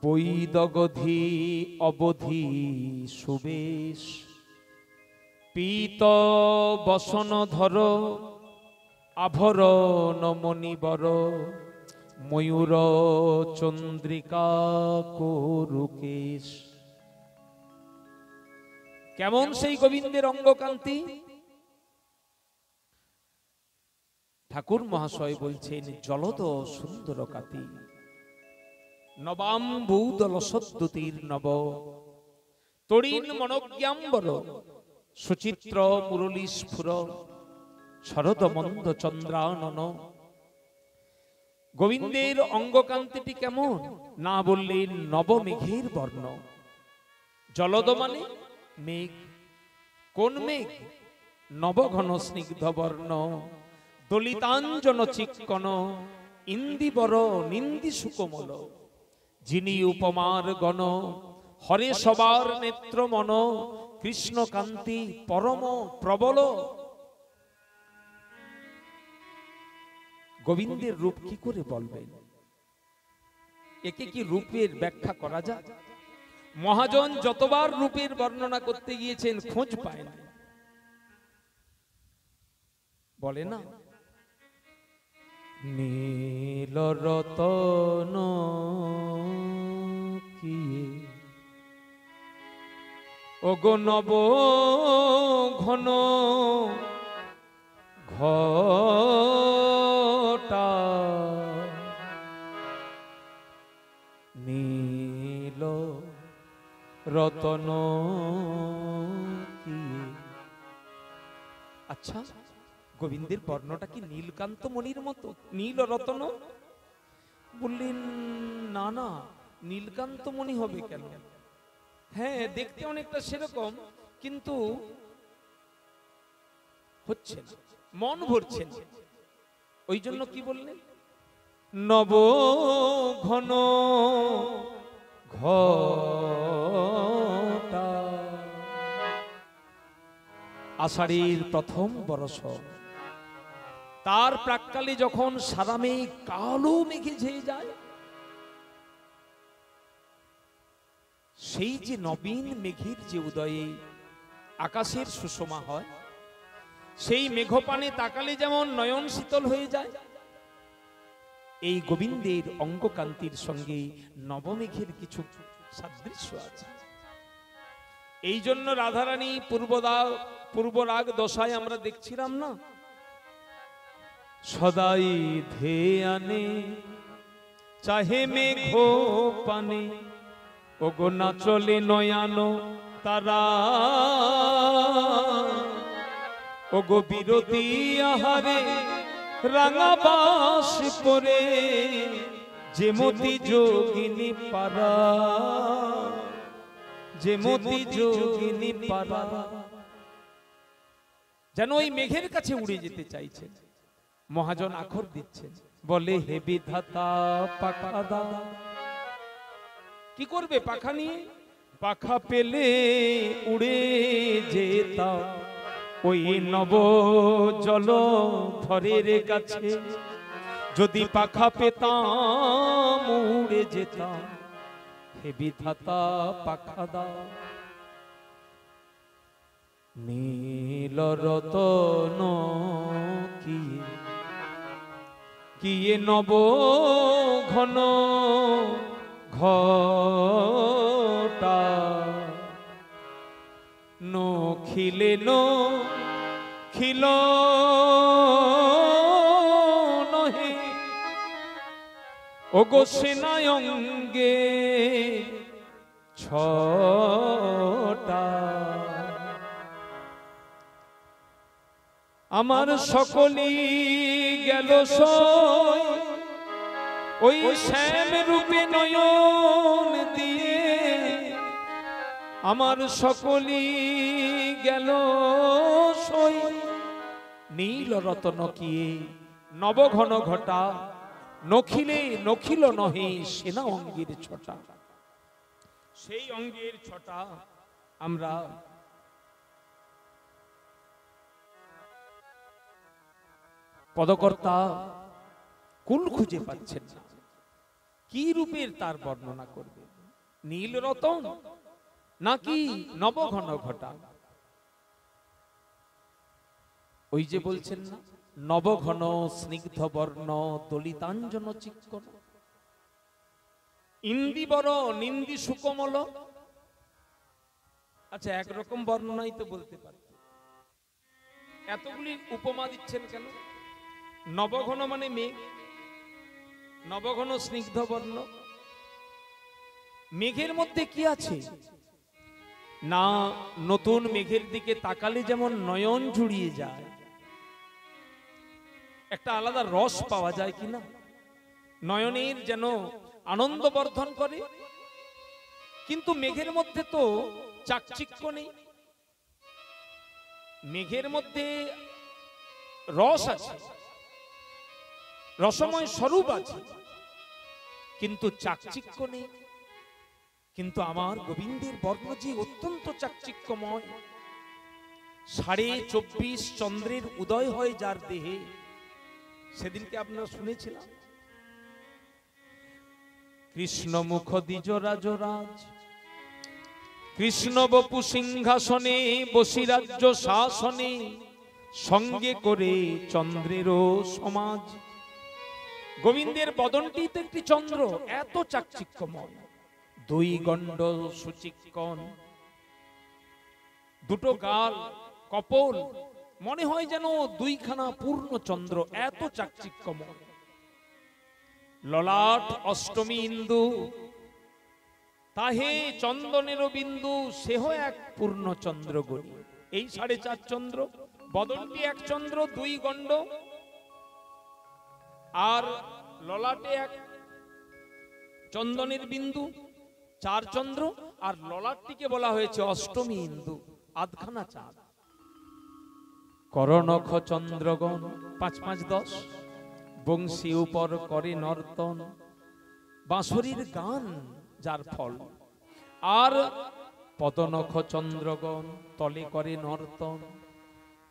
বৈদগধি অবধি সুবেশ। পীত বসন ধর আভরণ মণিবর, ময়ূর চন্দ্রিকা করুকেশ। কেমন সেই গোবিন্দের অঙ্গকান্তি? ঠাকুর মহাশয় বলছেন, জলদ সুন্দর কাতি, নবাম্বুদল সদ্যুতির নব, তরিণ মনজ্ঞাম্বর, সুচিত্র মুরলী স্ফুর, শরদ মন্দ চন্দ্রানন। গোবিন্দের অঙ্গকান্তিটি কেমন না বললেন, নবমেঘের বর্ণ। জলদ মানে মেঘ। কোন মেঘ? নবঘন স্নিগ্ধ বর্ণ, দলিতাঞ্জন চিক্কণ, ইন্দিবর নিন্দি সুকোমল। যিনি উপমার গণ, হরে সবার নেত্র মন, কৃষ্ণকান্তি পরম প্রবল। গোবিন্দের রূপ কি করে বলবেন? একে কি রূপের ব্যাখ্যা করা যায়? মহাজন যতবার রূপের বর্ণনা করতে গিয়েছেন খোঁজ পায় না। বলে না, নীল রতন কিয়ে ওগো নব ঘন ঘটা নীল রতন কি। আচ্ছা, গোবিন্দের বর্ণটা কি নীলকান্ত মণির মতো, নীল রতন? বললেন না না, নীলকান্ত মণি হবে কেন? হ্যাঁ, দেখতে অনেকটা সেরকম, কিন্তু হচ্ছে না, মন ভরছে না। ওই জন্য কি বললেন? নব ঘন ঘটা। আষাঢ়ের প্রথম বরষ, তার প্রাক্কালে যখন সাদা মেঘ কালো মেঘে ঝেয়ে যায়, সেই যে নবীন মেঘের যে উদয়ে আকাশের সুষমা হয়, সেই মেঘপানে তাকালে যেমন নয়ন শীতল হয়ে যায়, এই গোবিন্দের অঙ্গকান্তির সঙ্গে নবমেঘের কিছু সাদৃশ্য আছে। এই জন্য রাধারানী পূর্বরাগ দশায় আমরা দেখছিলাম না, সদাই ধ্যানে চাহে মেঘ পানে, ওগো না চলে নয়ানো তারা, ওগো বিরতি আহারে রাঙা বাস পরে, যে মতি যোগিনী পারা, যে মতি যোগিনী পারা। যেন ওই মেঘের কাছে উড়ে যেতে চাইছে। মহাজন আখর দিচ্ছে, বলে হে বিধাতা পাখা দা। কি করবে পাখা নিয়ে? পাখা পেলে উড়ে যেতাম ওই নব জল ধরের কাছে, যদি পাখা পেতাম উড়ে যেতাম, হে বিধাতা পাখা দাও। নীল রতন কিয়ে নব ঘন ঘটা, নখিলে নখিল নহে, ওগো সেনায়ঙ্গে ছটা। আমার সকলই গেল সই ওই শ্যাম রূপে নয়ন দিয়ে, আমার সকলই গেল সই নীল রতন কিয়ে নবঘন ঘটা, নখিলে নখিল নহে সেনা অঙ্গের ছটা। সেই অঙ্গের ছটা আমরা পদকর্তা কুল খুঁজে পাচ্ছেন না, কি রূপের তার বর্ণনা করবে? নীল রতন নাকি নবঘন ঘটা? ওই যে বলছেন না, নবঘন স্নিগ্ধ বর্ণ দলিতাঞ্জন চিক্কণ, ইন্দিবর নিন্দি সুকমল। আচ্ছা, একরকম বর্ণনাই তো বলতে পারত, এতগুলি উপমা দিচ্ছেন কেন? নবঘন মানে মেঘ, নবঘন স্নিগ্ধ বর্ণ। মেঘের মধ্যে কি আছে না? নতুন মেঘের দিকে তাকালে যেমন নয়ন জুড়িয়ে যায়, একটা আলাদা রস পাওয়া যায় কিনা, নয়নের যেন আনন্দ বর্ধন করে। কিন্তু মেঘের মধ্যে তো চাকচিক্য নেই, মেঘের মধ্যে রস আছে, রসময় স্বরূপ আছে, কিন্তু চাকচিক্য নেই। কিন্তু আমার গোবিন্দের বর্ণ যে অত্যন্ত চাকচিক্যময়, 24.5 চন্দ্রের উদয় হয় যার দেহে, সেদিনকে আপনারা শুনেছিলাম, কৃষ্ণ মুখ দ্বিজ রাজরাজ, কৃষ্ণ বপু সিংহাসনে বসি রাজ্য শাসনে, সঙ্গে করে চন্দ্রেরও সমাজ। গোবিন্দের বদনটি তো একটি চন্দ্র, এত চাকচিক্যময়, দুই গণ্ড সুচিক্কণ, দুটো গাল, কপোল, মনে হয় যেন দুইখানা পূর্ণ চন্দ্র, এত চাকচিক্যময়। ললাট অষ্টমী ইন্দু, তাহে চন্দনেরও বিন্দু, সেহ এক পূর্ণ চন্দ্র গণি। এই 4.5 চন্দ্র, বদনটি এক চন্দ্র, 2 গণ্ড, আর ললাটে এক চন্দনের বিন্দু, 4 চন্দ্র, আর ললাটটিকে বলা হয়েছে অষ্টমী ইন্দু, আধখানা চাঁদ। করনখ চন্দ্রগণ 5 5 10, বংশী উপর করে নর্তন, বাঁশরীর গান যার ফল। আর পদনখ চন্দ্রগণ তলে করে নর্তন,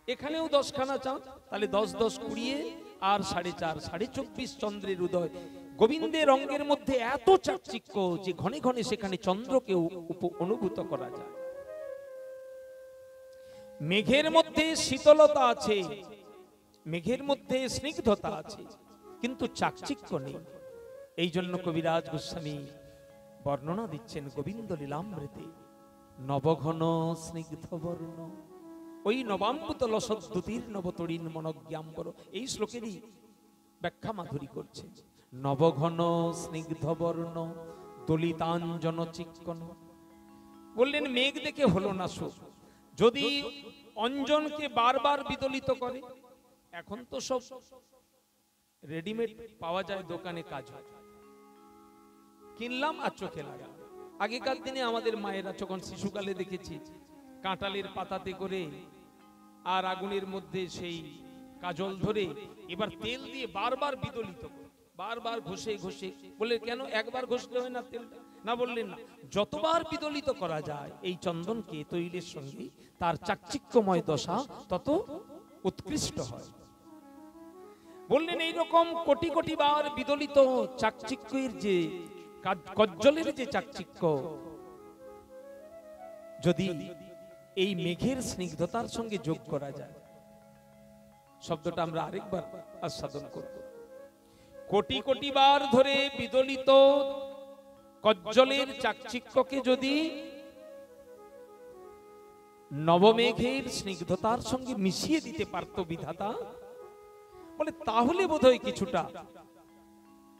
এখানেও 10খানা চাঁদ, তাহলে 10 10 20, আর 4.5 24 চন্দ্রের উদয়। গোবিন্দের অঙ্গের মধ্যে এত চাকচিক্য যে ঘনে ঘনে সেখানে চন্দ্রকে অনুভূত করা যায়। মেঘের মধ্যে শীতলতা আছে, মেঘের মধ্যে স্নিগ্ধতা আছে, কিন্তু চাকচিক্য নেই। এই জন্য কবিরাজ গোস্বামী বর্ণনা দিচ্ছেন গোবিন্দ লীলামৃতে, নবঘন স্নিগ্ধ বর্ণ, ওই নবাম্বুত লসদ্যুতির নবতরীণ মনজ্ঞাম্বর। এই শ্লোকেরই ব্যাখ্যা মাধুরী করছে। নবঘন স্নিগ্ধ বর্ণ দলিতাঞ্জন চিক্কন। বললেন মেঘ দেখে হলো না শোক, যদি অঞ্জনকে বারবার বিদলিত করে, এখন তো সব রেডিমেড পাওয়া যায় দোকানে, কাজ হয়, কিনলাম আর চোখে লাগালাম। আগেকার দিনে আমাদের মায়েরা যখন শিশুকালে দেখেছি কাঁঠালের পাতাতে করে আর আগুনের মধ্যে সেই কাজল ধরে এবার তেল দিয়ে বারবার বিদলিত করে, বারবার ঘষে ঘষে। বলে কেন একবার ঘষলে হয় না তেল? না, বললেন না, যতবার বিদলিত করা যায় এই চন্দনকে তৈলের সঙ্গে, তার চাকচিক্যময় দশা তত উৎকৃষ্ট হয়। বললেন এইরকম কোটি কোটি বার বিদলিত চাকচিক্যের যে কজ্জলের যে চাকচিক্য, যদি এই মেঘের স্নিগ্ধতার সঙ্গে যোগ করা যায়, শব্দটা আমরা আরেকবার আস্বাদন করব। কোটি কোটি বার ধরে বিদলিত কজ্জলের চাকচিক্যকে যদি নবমেঘের স্নিগ্ধতার সঙ্গে মিশিয়ে দিতে পারত বিধাতা, বলে তাহলে বোধহয় কিছুটা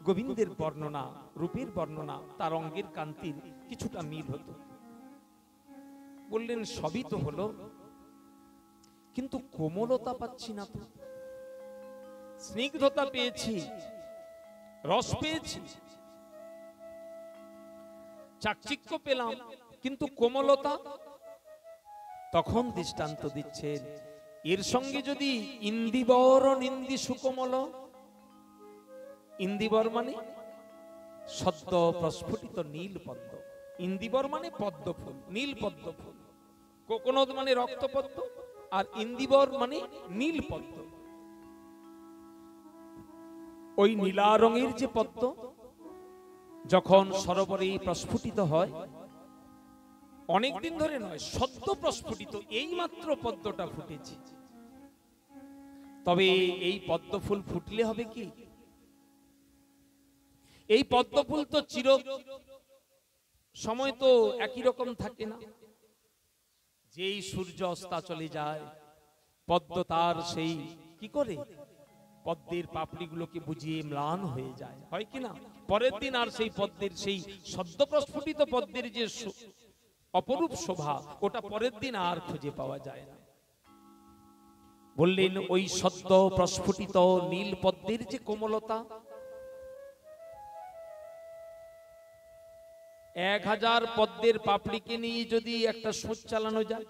গোবিন্দের বর্ণনা, রূপের বর্ণনা, তার অঙ্গের কান্তির কিছুটা মিল হতো। বললেন সবই তো হলো, কিন্তু কোমলতা পাচ্ছি না তো। স্নিগ্ধতা পেয়েছি, রস পেয়েছি, চাকচিক্য পেলাম, কিন্তু কোমলতা। তখন দৃষ্টান্ত দিচ্ছেন, এর সঙ্গে যদি ইন্দিবর নিন্দি সুকোমল, ইন্দিবর মানে সদ্য প্রস্ফুটিত নীল পদ্ম, ইন্দিবর মানে পদ্ম ফুল, নীল পদ্ম ফুল, কোকোনদ মানে রক্ত পদ্ম, আর ইন্দিবর মানে নীল পদ্ম। ওই নীলা রঙের যে পদ্ম যখন সরোবরে প্রস্ফুটিত হয়, অনেকদিন ধরে নয়, সদ্য প্রস্ফুটিত এই মাত্র পদ্মটা ফুটেছে, তবে এই পদ্ম ফুল ফুটলে হবে কি? এই পদ্ম ফুল তো চির সময় তো একই রকম থাকে না। যেই সূর্য অস্তা চলে যায়, পদ্ম তার সেই কি করে পদ্মের পাপড়িগুলোকে বুঝিয়ে ম্লান হয়ে যায়, হয় কিনা? পরের দিন আর সেই পদ্মের, সেই সদ্য প্রস্ফুটিত পদ্মের যে অপরূপ শোভা, ওটা পরের দিন আর খুঁজে পাওয়া যায় না। বললেন ওই সদ্য প্রস্ফুটিত নীল পদ্মের যে কোমলতা, 1000 পদ্মের পাপড়িকে নিয়ে যদি একটা সুচ চালানো যায়,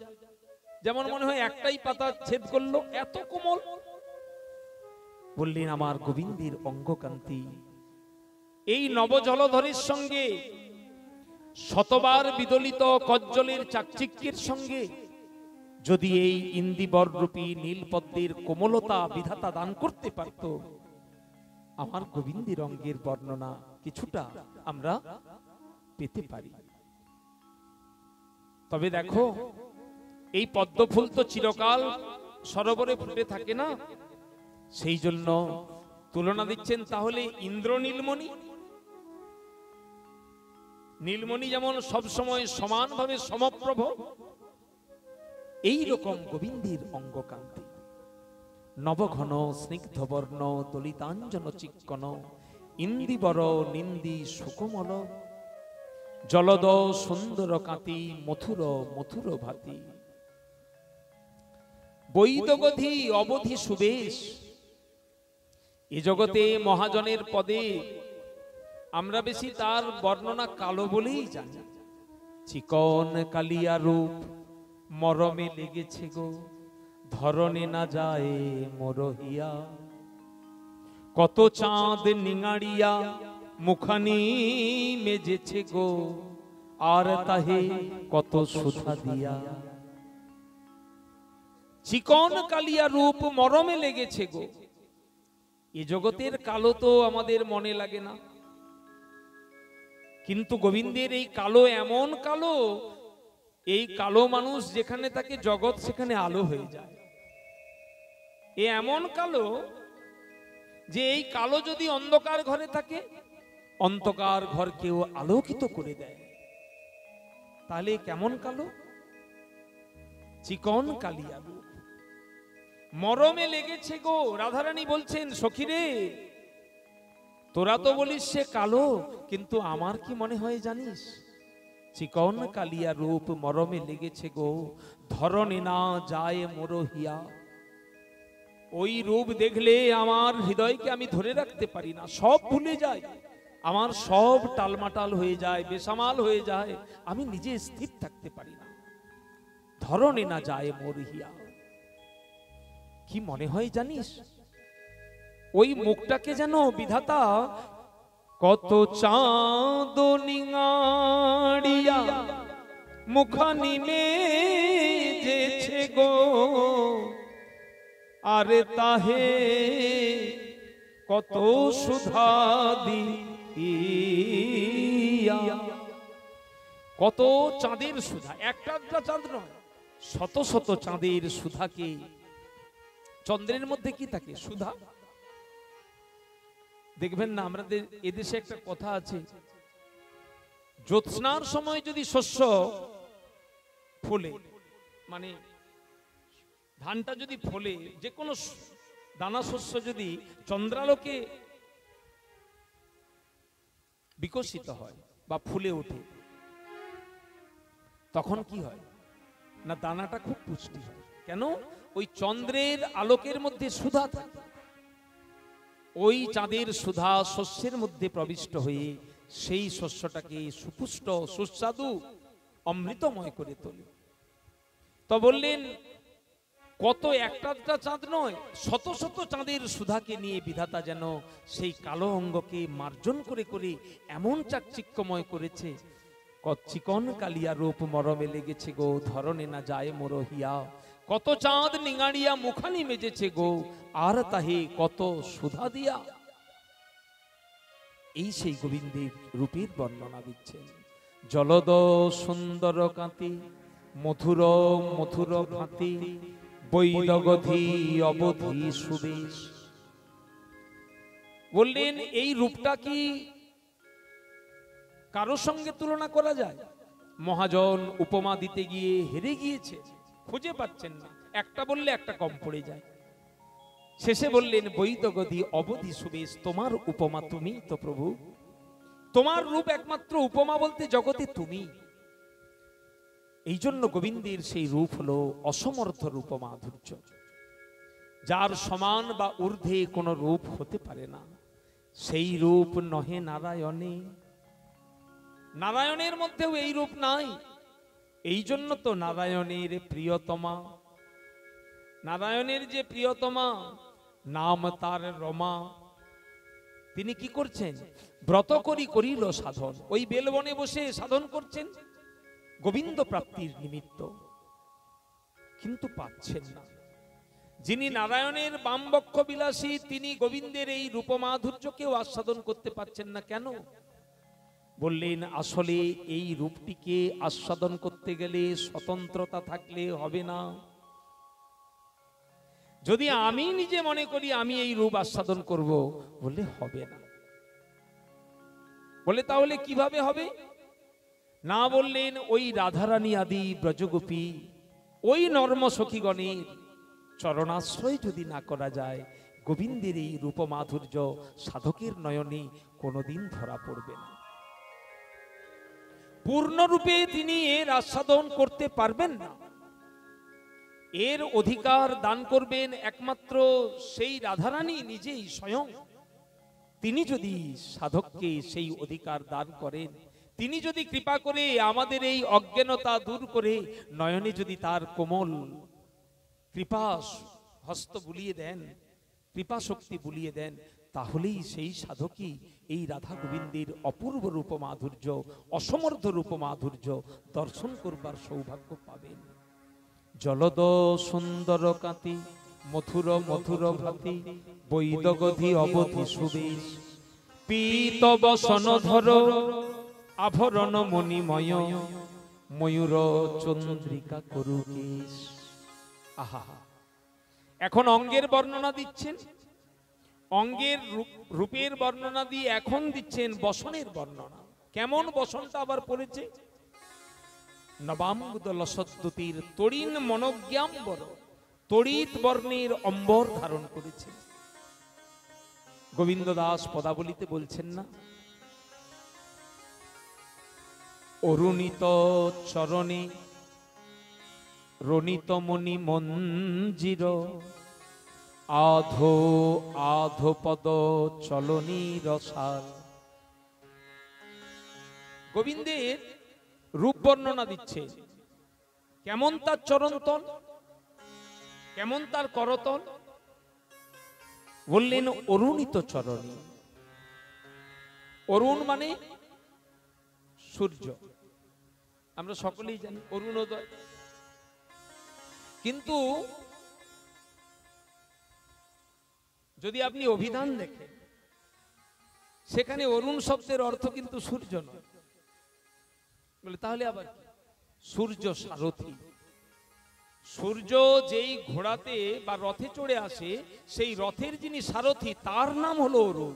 যেমন মনে হয় একটাই পাতা ছেদ করলো, এত কোমল। বললেন আমার গোবিন্দের অঙ্গকান্তি এই নবজলধরের সঙ্গে, শতবার বিদলিত কজ্জলের চাকচিক্যের সঙ্গে যদি এই ইন্দিবর রূপী নীল পদ্মের কোমলতা বিধাতা দান করতে পারত, আমার গোবিন্দের অঙ্গের বর্ণনা কিছুটা আমরা পেতে পারি। তবে দেখো, এই পদ্ম ফুল তো চিরকাল সরোবরে ফুটে থাকে না, সেই জন্য তুলনা দিচ্ছেন তাহলে ইন্দ্রনীলমণি। নীলমণি যেমন সব সময় সমানভাবে সমপ্রভ, এই রকম গোবিন্দের অঙ্গকান্তি, নবঘন স্নিগ্ধবর্ণ দলিতাঞ্জন চিক্কণ, ইন্দিবর নিন্দি সুকোমল, জলদ সুন্দর কাতি মথুর মথুর ভাতি, বৈদগধি অবধি সুবেশ। এ জগতে মহাজনের পদে আমরা বেশি তার বর্ণনা কালো বলেই জানি। চিকন কালিয়া রূপ মরমে লেগেছে গো, ধরনে না যায় মরহিয়া, কত চাঁদ নিঙাড়িয়া মুখানি মেজেছে গো, আর তাহে কত সুধা দিয়া। চিকন কালিয়া রূপ মরমে লেগেছে গো। এ জগতের কালো তো আমাদের মনে লাগে না, কিন্তু গোবিন্দের এই কালো এমন কালো, এই কালো মানুষ যেখানে থাকে জগৎ সেখানে আলো হয়ে যায়। এ এমন কালো যে এই কালো যদি অন্ধকার ঘরে থাকে, অন্ধকার ঘরকেও আলোকিত করে দেয়। তাহলে কেমন কালো? চিকন কালিয়া রূপ মরমে লেগেছে গো। রাধারানী বলছেন, সখীরে তোরা তো বলিস সে কালো, কিন্তু আমার কি মনে হয় জানিস? চিকন কালিয়া রূপ মরমে লেগেছে গো, ধরনে না যায় মরহিয়া। ওই রূপ দেখলে আমার হৃদয়কে আমি ধরে রাখতে পারি না, সব ভুলে যায়, আমার সব টালমাটাল হয়ে যায়, বেসামাল হয়ে যায়, আমি নিজে স্থির থাকতে পারি না। ধরনে না যায় মরহিয়া, কি মনে হয় জানিস? ওই মুখটাকে যেন বিধাতা কত চাঁদ নিঙাড়িয়া মুখানি মেজেছে গো, আরে তাহে কত সুধা দিয়া। কত চাঁদের সুধা, একটা চাঁদ নয়, শত শত চাঁদের সুধাকে। চন্দ্রের মধ্যে কি থাকে? সুধা। দেখবেন না, আমাদের এদেশে একটা কথা আছে, জ্যোৎস্নার সময় যদি শস্য ফলে, মানে ধানটা যদি ফলে, যে কোনো দানা শস্য যদি চন্দ্রালোকে বিকশিত হয় বা ফুলে ওঠে, তখন কি হয় না, দানাটা খুব পুষ্টি হয়। কেন? ওই চন্দ্রের আলোকের মধ্যে সুধা থাকে, ওই চাঁদের সুধা শস্যের মধ্যে প্রবিষ্ট হয়ে সেই শস্যটাকে সুপুষ্ট সুস্বাদু অমৃতময় করে তোলে। তো বললেন কত একটা চাঁদ নয়, শত শত চাঁদের সুধাকে নিয়ে বিধাতা যেন সেই কালো অঙ্গকে মার্জন করে করে এমন চাকচিক্যময় করেছে। চিকন কালিয়া রূপ মরমে লেগেছে গো, ধরনে না যায় মরহিয়া, কত চাঁদ নিঙাড়িয়া মুখানি মেজেছে গো, আর তাহে কত সুধা দিয়া। এই সেই গোবিন্দের রূপের বর্ণনা দিচ্ছেন। জলদ সুন্দর কান্তি মধুর মধুর ভাতি, বৈদগধি অবধি সুবেশ। বললেন এই রূপটা কি কারোর সঙ্গে তুলনা করা যায়? মহাজন উপমা দিতে গিয়ে হেরে গিয়েছে, খুঁজে পাচ্ছেন না, একটা বললে একটা কম পড়ে যায়। শেষে বললেন বৈদগধি অবধি সুবেশ, তোমার উপমা তুমি তো প্রভু, তোমার রূপ একমাত্র উপমা বলতে জগতে তুমি। এই জন্য গোবিন্দের সেই রূপ হলো অসমর্থ রূপ মাধুর্য, যার সমান বা ঊর্ধ্বে কোনো রূপ হতে পারে না। সেই রূপ নহে নারায়ণে, নারায়ণের মধ্যেও এই রূপ নাই। এই জন্য তো নারায়ণের প্রিয়তমা, নারায়ণের যে প্রিয়তমা নাম তার রমা, তিনি কি করছেন? ব্রত করি করিল সাধন, ওই বেলবনে বসে সাধন করছেন গোবিন্দ প্রাপ্তির নিমিত্ত, কিন্তু পাচ্ছেন না। যিনি নারায়ণের বামবক্ষ বিলাসী, তিনি গোবিন্দের এই রূপমাধুর্যকেও আস্বাদন করতে পাচ্ছেন না। কেন? বললেন আসলে এই রূপটিকে আস্বাদন করতে গেলে স্বতন্ত্রতা থাকলে হবে না। যদি আমি নিজে মনে করি আমি এই রূপ আস্বাদন করব, বললে হবে না। বলে তাহলে কিভাবে হবে? না, বললেন ওই রাধারানী আদি ব্রজগোপী ওই নর্ম সখীগণের চরণাশ্রয় যদি না করা যায়, গোবিন্দের এই রূপমাধুর্য সাধকের নয়নে কোনোদিন ধরা পড়বে না। পূর্ণরূপে তিনি এর আস্বাদন করতে পারবেন না। এর অধিকার দান করবেন একমাত্র সেই রাধারানী নিজেই স্বয়ং। তিনি যদি সাধককে সেই অধিকার দান করেন, তিনি যদি কৃপা করে আমাদের এই অজ্ঞানতা দূর করে নয়নে যদি তার কোমল কৃপা হস্ত বুলিয়ে দেন, কৃপা শক্তি বুলিয়ে দেন, তাহলেই সেই সাধকই এই রাধা গোবিন্দের অপূর্ব রূপ মাধুর্য, অসমর্থ রূপ মাধুর্য দর্শন করবার সৌভাগ্য পাবেন। জলদ সুন্দর কাতি মথুর মথুর ভাতি বৈদগধি অবধি সুবেশ পীত বসন ধর আভরণ মণিময় ময়ূর চন্দ্রিকা করুকেশ। আহা, এখন অঙ্গের বর্ণনা দিচ্ছেন, অঙ্গের রূপের বর্ণনা দিয়ে এখন দিচ্ছেন বসনের বর্ণনা। কেমন বসনটা আবার পড়েছে? নবাম্বুদ লসদ্যুতির তরিণ মনোজ্ঞাম্বর, তড়িৎ বর্ণের অম্বর ধারণ করেছে। গোবিন্দ দাস পদাবলিতে বলছেন না, অরুণিত চরণে রণিত মণি মঞ্জির আধো আধো পদ চলনী রসাল। গোবিন্দের রূপ বর্ণনা দিচ্ছে, কেমন তার চরণতল, কেমন তার করতল। বললেন অরুণিত চরণী। অরুণ মানে সূর্য, আমরা সকলেই জানি অরুণোদয়। কিন্তু যদি আপনি অভিধান দেখেন, সেখানে অরুণ শব্দের অর্থ কিন্তু সূর্য নয়। বলে তাহলে আবার সূর্য সারথি। সূর্য যেই ঘোড়াতে বা রথে চড়ে আসে, সেই রথের যিনি সারথি তার নাম হলো অরুণ।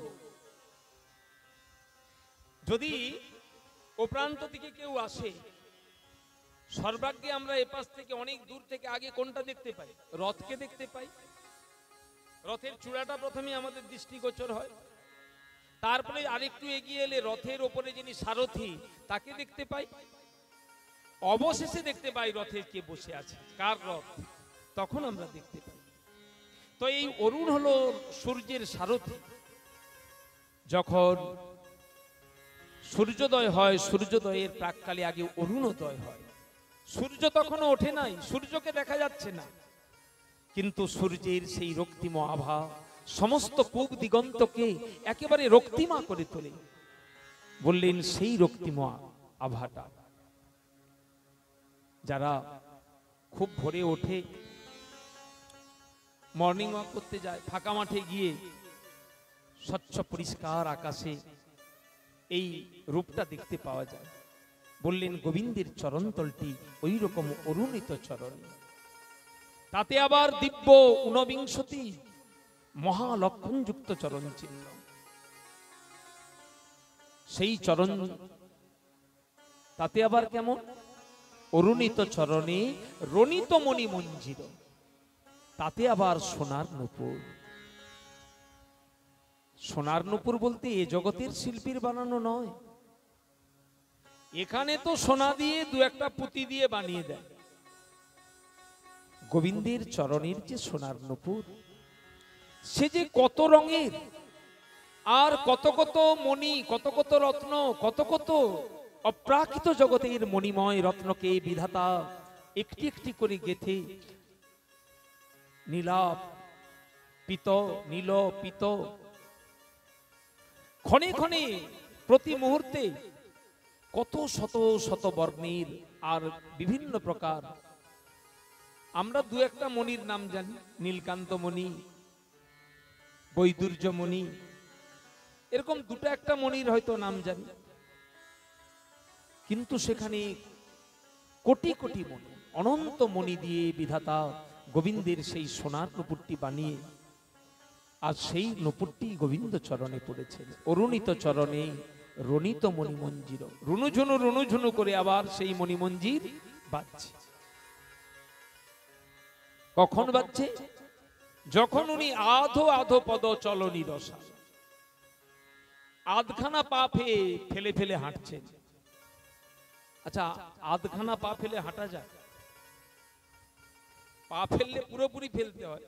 যদি ও প্রান্ত থেকে কেউ আসে, সর্বাগ্যে আমরা এপাশ থেকে অনেক দূর থেকে আগে কোনটা দেখতে পাই? রথকে দেখতে পাই। রথের চূড়াটা প্রথমে আমাদের দৃষ্টিগোচর হয়, তারপরে আরেকটু এগিয়ে এলে রথের ওপরে যিনি সারথি তাকে দেখতে পাই, অবশেষে দেখতে পাই রথে কে বসে আছে, কার রথ, তখন আমরা দেখতে পাই। তো এই অরুণ হলো সূর্যের সারথি। যখন সূর্যোদয় হয়, সূর্যোদয়ের প্রাককালে আগে অরুণোদয় হয়। সূর্য তখনও ওঠে নাই, সূর্যকে দেখা যাচ্ছে না, কিন্তু সূর্যের সেই রক্তিম আভা সমস্ত পূব দিগন্তকে একেবারে রক্তিমা করে তোলে। বললেন সেই রক্তিম আভাটা যারা খুব ভোরে ওঠে, মর্নিং ওয়াক করতে যায়, ফাঁকা মাঠে গিয়ে স্বচ্ছ পরিষ্কার আকাশে এই রূপটা দেখতে পাওয়া যায়। বললেন গোবিন্দের চরণতলটি ওই রকম অরুণিত চরণ। তাতে আবার দিব্য ঊনবিংশতি মহালক্ষণযুক্ত চরণ চিহ্ন। সেই চরণ তাতে আবার কেমন? অরুণিত চরণে রণিত মণি মঞ্জির, তাতে আবার সোনার নূপুর। সোনার নূপুর বলতে এ জগতের শিল্পীর বানানো নয়, এখানে তো সোনা দিয়ে দু একটা পুঁতি দিয়ে বানিয়ে দেয়। গোবিন্দের চরণের যে সোনার নূপুর, সে যে কত রঙের, আর কত কত মণি, কত কত রত্ন, কত কত অপ্রাকৃত জগতের মণিময় রত্নকে বিধাতা একটি একটি করে গেথে নীলাপ পিত নীল পিত ক্ষণে ক্ষণে প্রতি মুহূর্তে কত শত শত বর্ণের আর বিভিন্ন প্রকার। আমরা দু একটা মণির নাম জানি, নীলকান্ত মণি, বৈদুর্য মণি, এরকম দুটো একটা মণির হয়তো নাম জানি, কিন্তু সেখানে কোটি কোটি মণি, অনন্ত মণি দিয়ে বিধাতা গোবিন্দের সেই সোনার নূপুরটি বানিয়ে, আর সেই নূপুরটি গোবিন্দ চরণে পড়েছেন। অরুণিত চরণে রণিত মণিমঞ্জির, রুনুঝুনু রুনুঝুনু করে আবার সেই মণিমঞ্জির বাজছে। কখন বাজছে? যখন উনি আধো আধো পদ চলনি রসা, আধখানা পা ফেলে ফেলে হাঁটছেন। আচ্ছা, আধখানা পা ফেলে হাঁটা যায়? পা ফেললে পুরোপুরি ফেলতে হয়।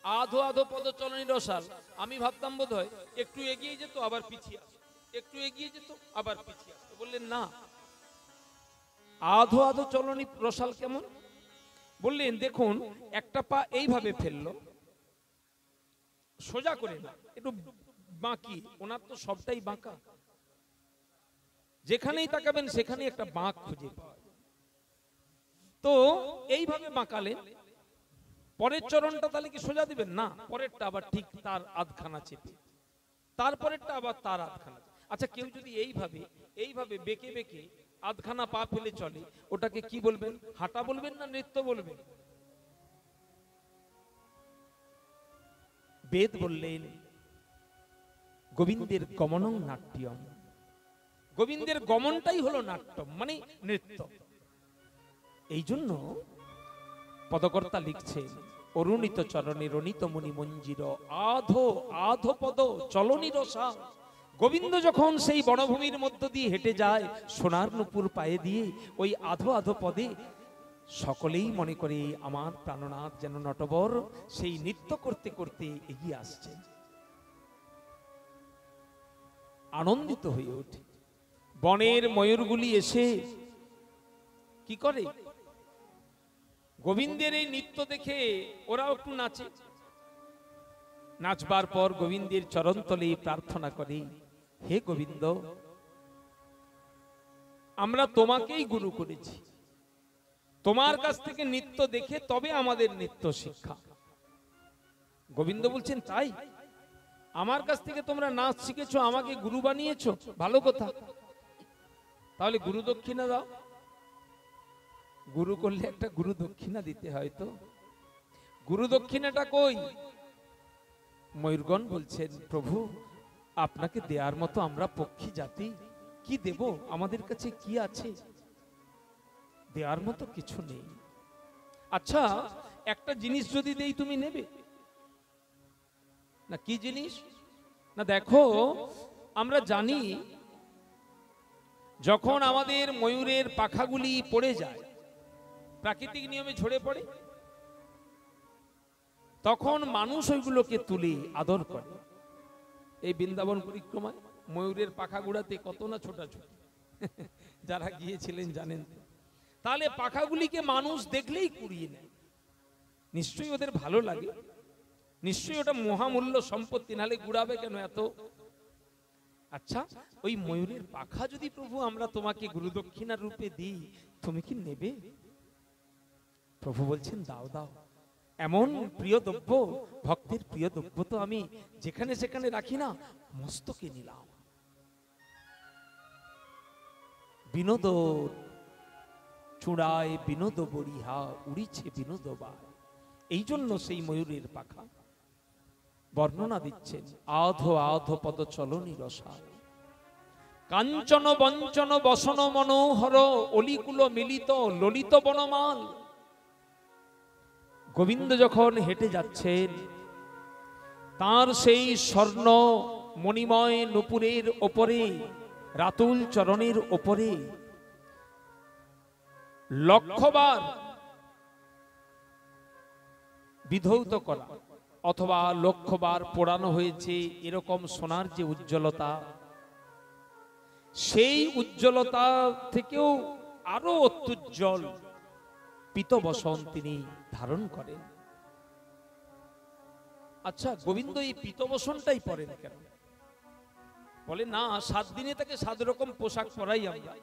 আধো আধো পদ চলনি রসাল, আমি ভাবতাম বোধ হয় একটু এগিয়ে যেত আবার পিছিয়ে আসতো, একটু এগিয়ে যেত আবার পিছিয়ে আসতো। বললেন না, আধো আধো চলনি রসাল কেমন? বললেন দেখুন, একটা পা এইভাবে ফেললো, সোজা করে না, একটু বাঁকি। ওনার তো সবটাই বাঁকা, যেখানেই তাকাবেন সেখানেই একটা বাঁক খুঁজে পাওয়া। তো এইভাবে বাঁকালেন, পরের চরণটা তাহলে কি সোজা দিবেন? না, পরেরটা আবার ঠিক তার আধখানা চেপে, তারপরেরটা আবার তার আধখানা। আচ্ছা, কেউ যদি এইভাবে এইভাবে বেঁকে বেঁকে আধখানা পা ফেলে চলে, ওটাকে কি বলবেন? হাঁটা বলবেন না নৃত্য বলবেন? বেদ বললেন গোবিন্দের গমনং নাট্যম, গোবিন্দের গমনটাই হলো নাট্যম, মানে নৃত্য। এই জন্য পদকর্তা লিখছেন, অরুণিত চরণে রণিত মুনি মঞ্জির আধো আধো পদ চলনি রসা। গোবিন্দ যখন সেই বনভূমির মধ্য দিয়ে হেঁটে যায় সোনার নুপুর পায়ে দিয়ে, ওই আধো আধো পদে সকলেই মনে করে আমার প্রাণনাথ যেন নটবর সেই নৃত্য করতে করতে এগিয়ে আসছে, আনন্দিত হয়ে ওঠে। বনের ময়ূরগুলি এসে কি করে? গোবিন্দের এই নৃত্য দেখে ওরাও একটু নাচে। নাচবার পর গোবিন্দের চরণতলে প্রার্থনা করে, হে গোবিন্দ, আমরা তোমাকেই গুরু করেছি, তোমার কাছ থেকে নৃত্য দেখে তবে আমাদের নৃত্য শিক্ষা। গোবিন্দ বলছেন, তাই? আমার কাছ থেকে তোমরা নাচ শিখেছো, আমাকে গুরু বানিয়েছো, ভালো কথা। তাহলে গুরু দক্ষিণা দাও। গুরু করলে একটা গুরু দক্ষিণা দিতে হয়, তো গুরু দক্ষিণাটা কই? ময়ূরগণ বলছেন, প্রভু আপনাকে দেওয়ার মতো আমরা পক্ষী জাতি, কি দেব? আমাদের কাছে কি আছে? দেওয়ার মতো কিছু নেই। আচ্ছা, একটা জিনিস যদি দেই তুমি নেবে না? কি জিনিস? না দেখো, আমরা জানি যখন আমাদের ময়ূরের পাখাগুলি পড়ে যায়, প্রাকৃতিক নিয়মে ঝরে পড়ে, তখন মানুষ ওইগুলোকে তুলে আদর করে। এই বৃন্দাবন পরিক্রমায় ময়ূরের পাখা গুড়াতে কত না ছোটাছুটি, যারা গিয়েছিলেন জানেন। তাহলে পাখাগুলিকে মানুষ দেখলেই কুড়িয়ে নেয়, নিশ্চয়ই ওদের ভালো লাগে, নিশ্চয়ই ওটা মহামূল্য সম্পত্তি, নাহলে গুড়াবে কেন এত? আচ্ছা, ওই ময়ূরের পাখা যদি প্রভু আমরা তোমাকে গুরুদক্ষিণার রূপে দিই, তুমি কি নেবে? প্রভু বলছেন, দাও দাও। এমন প্রিয় দ্রব্য, ভক্তের প্রিয় দ্রব্য তো আমি যেখানে সেখানে রাখি না, মস্তকে নিলাম। বিনোদ চূড়ায় বিনোদ বরিহা, উড়িছে বিনোদ বায়। এই জন্য সেই ময়ূরের পাখা বর্ণনা দিচ্ছেন, আধো আধো পদ চলনি রসা, কাঞ্চন বঞ্চন বসন মনোহর, অলিকুল মিলিত ললিত বনমাল। গোবিন্দ যখন হেঁটে যাচ্ছেন, তার সেই স্বর্ণ মণিময় নুপুরের ওপরে, রাতুল চরণের ওপরে লক্ষবার বিধৌত করা অথবা লক্ষবার পোড়ানো হয়েছে এরকম সোনার যে উজ্জ্বলতা, সেই উজ্জ্বলতা থেকেও আরো অত্যুজ্জ্বল পীতবসন তিনি ধারণ করেন। আচ্ছা, গোবিন্দ এই পীতবসনটাই পরেন কেন? বলে না, 7 দিনে তাকে 7 রকম পোশাক পরাই আমরা,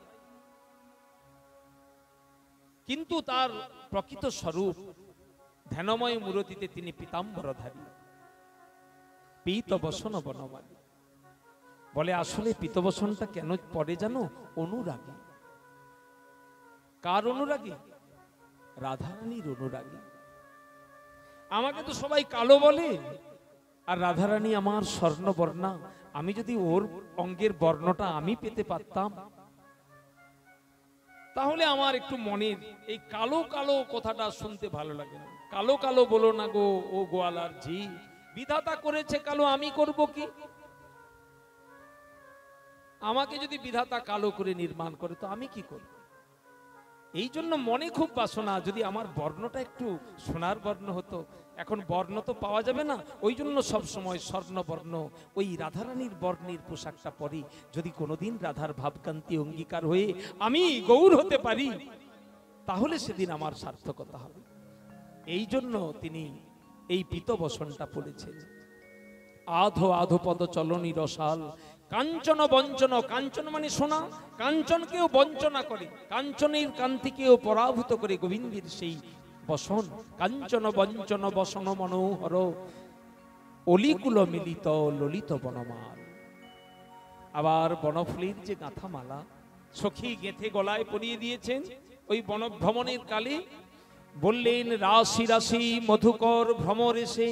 কিন্তু তার প্রকৃত স্বরূপ ধ্যানময় মূরতিতে তিনি পীতাম্বরধারী, পীতবসন বনমালী। বলে আসলে পীতবসনটা কেন পরে জানো? অনুরাগী। কার অনুরাগী? রাধারানীর অনুরাগী। আমাকে তো সবাই কালো বলে, আর রাধারানী আমার স্বর্ণবর্ণা। আমি যদি ওর অঙ্গের বর্ণটা আমি পেতে পারতাম, তাহলে আমার একটু মনের এই কালো কালো কথাটা শুনতে ভালো লাগে না। কালো কালো বলো না গো ও গোয়ালার ঝি, বিধাতা করেছে কালো, আমি করব কি? আমাকে যদি বিধাতা কালো করে নির্মাণ করে তো আমি কি করব? এই জন্য মনে খুব বাসনা, যদি আমার বর্ণটা একটু সোনার বর্ণ হতো। এখন বর্ণ তো পাওয়া যাবে না, ওই জন্য সব সময় স্বর্ণবর্ণ ওই রাধারানীর বর্ণের পোশাকটা পরি। যদি কোনোদিন রাধার ভাবকান্তি অঙ্গীকার হয়ে আমি গৌর হতে পারি, তাহলে সেদিন আমার সার্থকতা হবে। এই জন্য তিনি এই পীতবসনটা পড়েছেন। আধো আধো পদ চলনি রসাল, কাঞ্চন বঞ্চন, কাঞ্চন মানে সোনা, কাঞ্চনকেও বঞ্চনা করে, কাঞ্চনের কান্তিকেও পরাভূত করে গোবিন্দের সেই বসন। কাঞ্চন বঞ্চন বসন মনোহর, অলিকুল মিলিত ললিত বনমাল। আবার বনফুলের যে গাঁথামালা সখী গেথে গলায় পরিয়ে দিয়েছেন ওই বনভ্রমণের কালে। বললেন রাশি রাশি মধুকর ভ্রমর এসে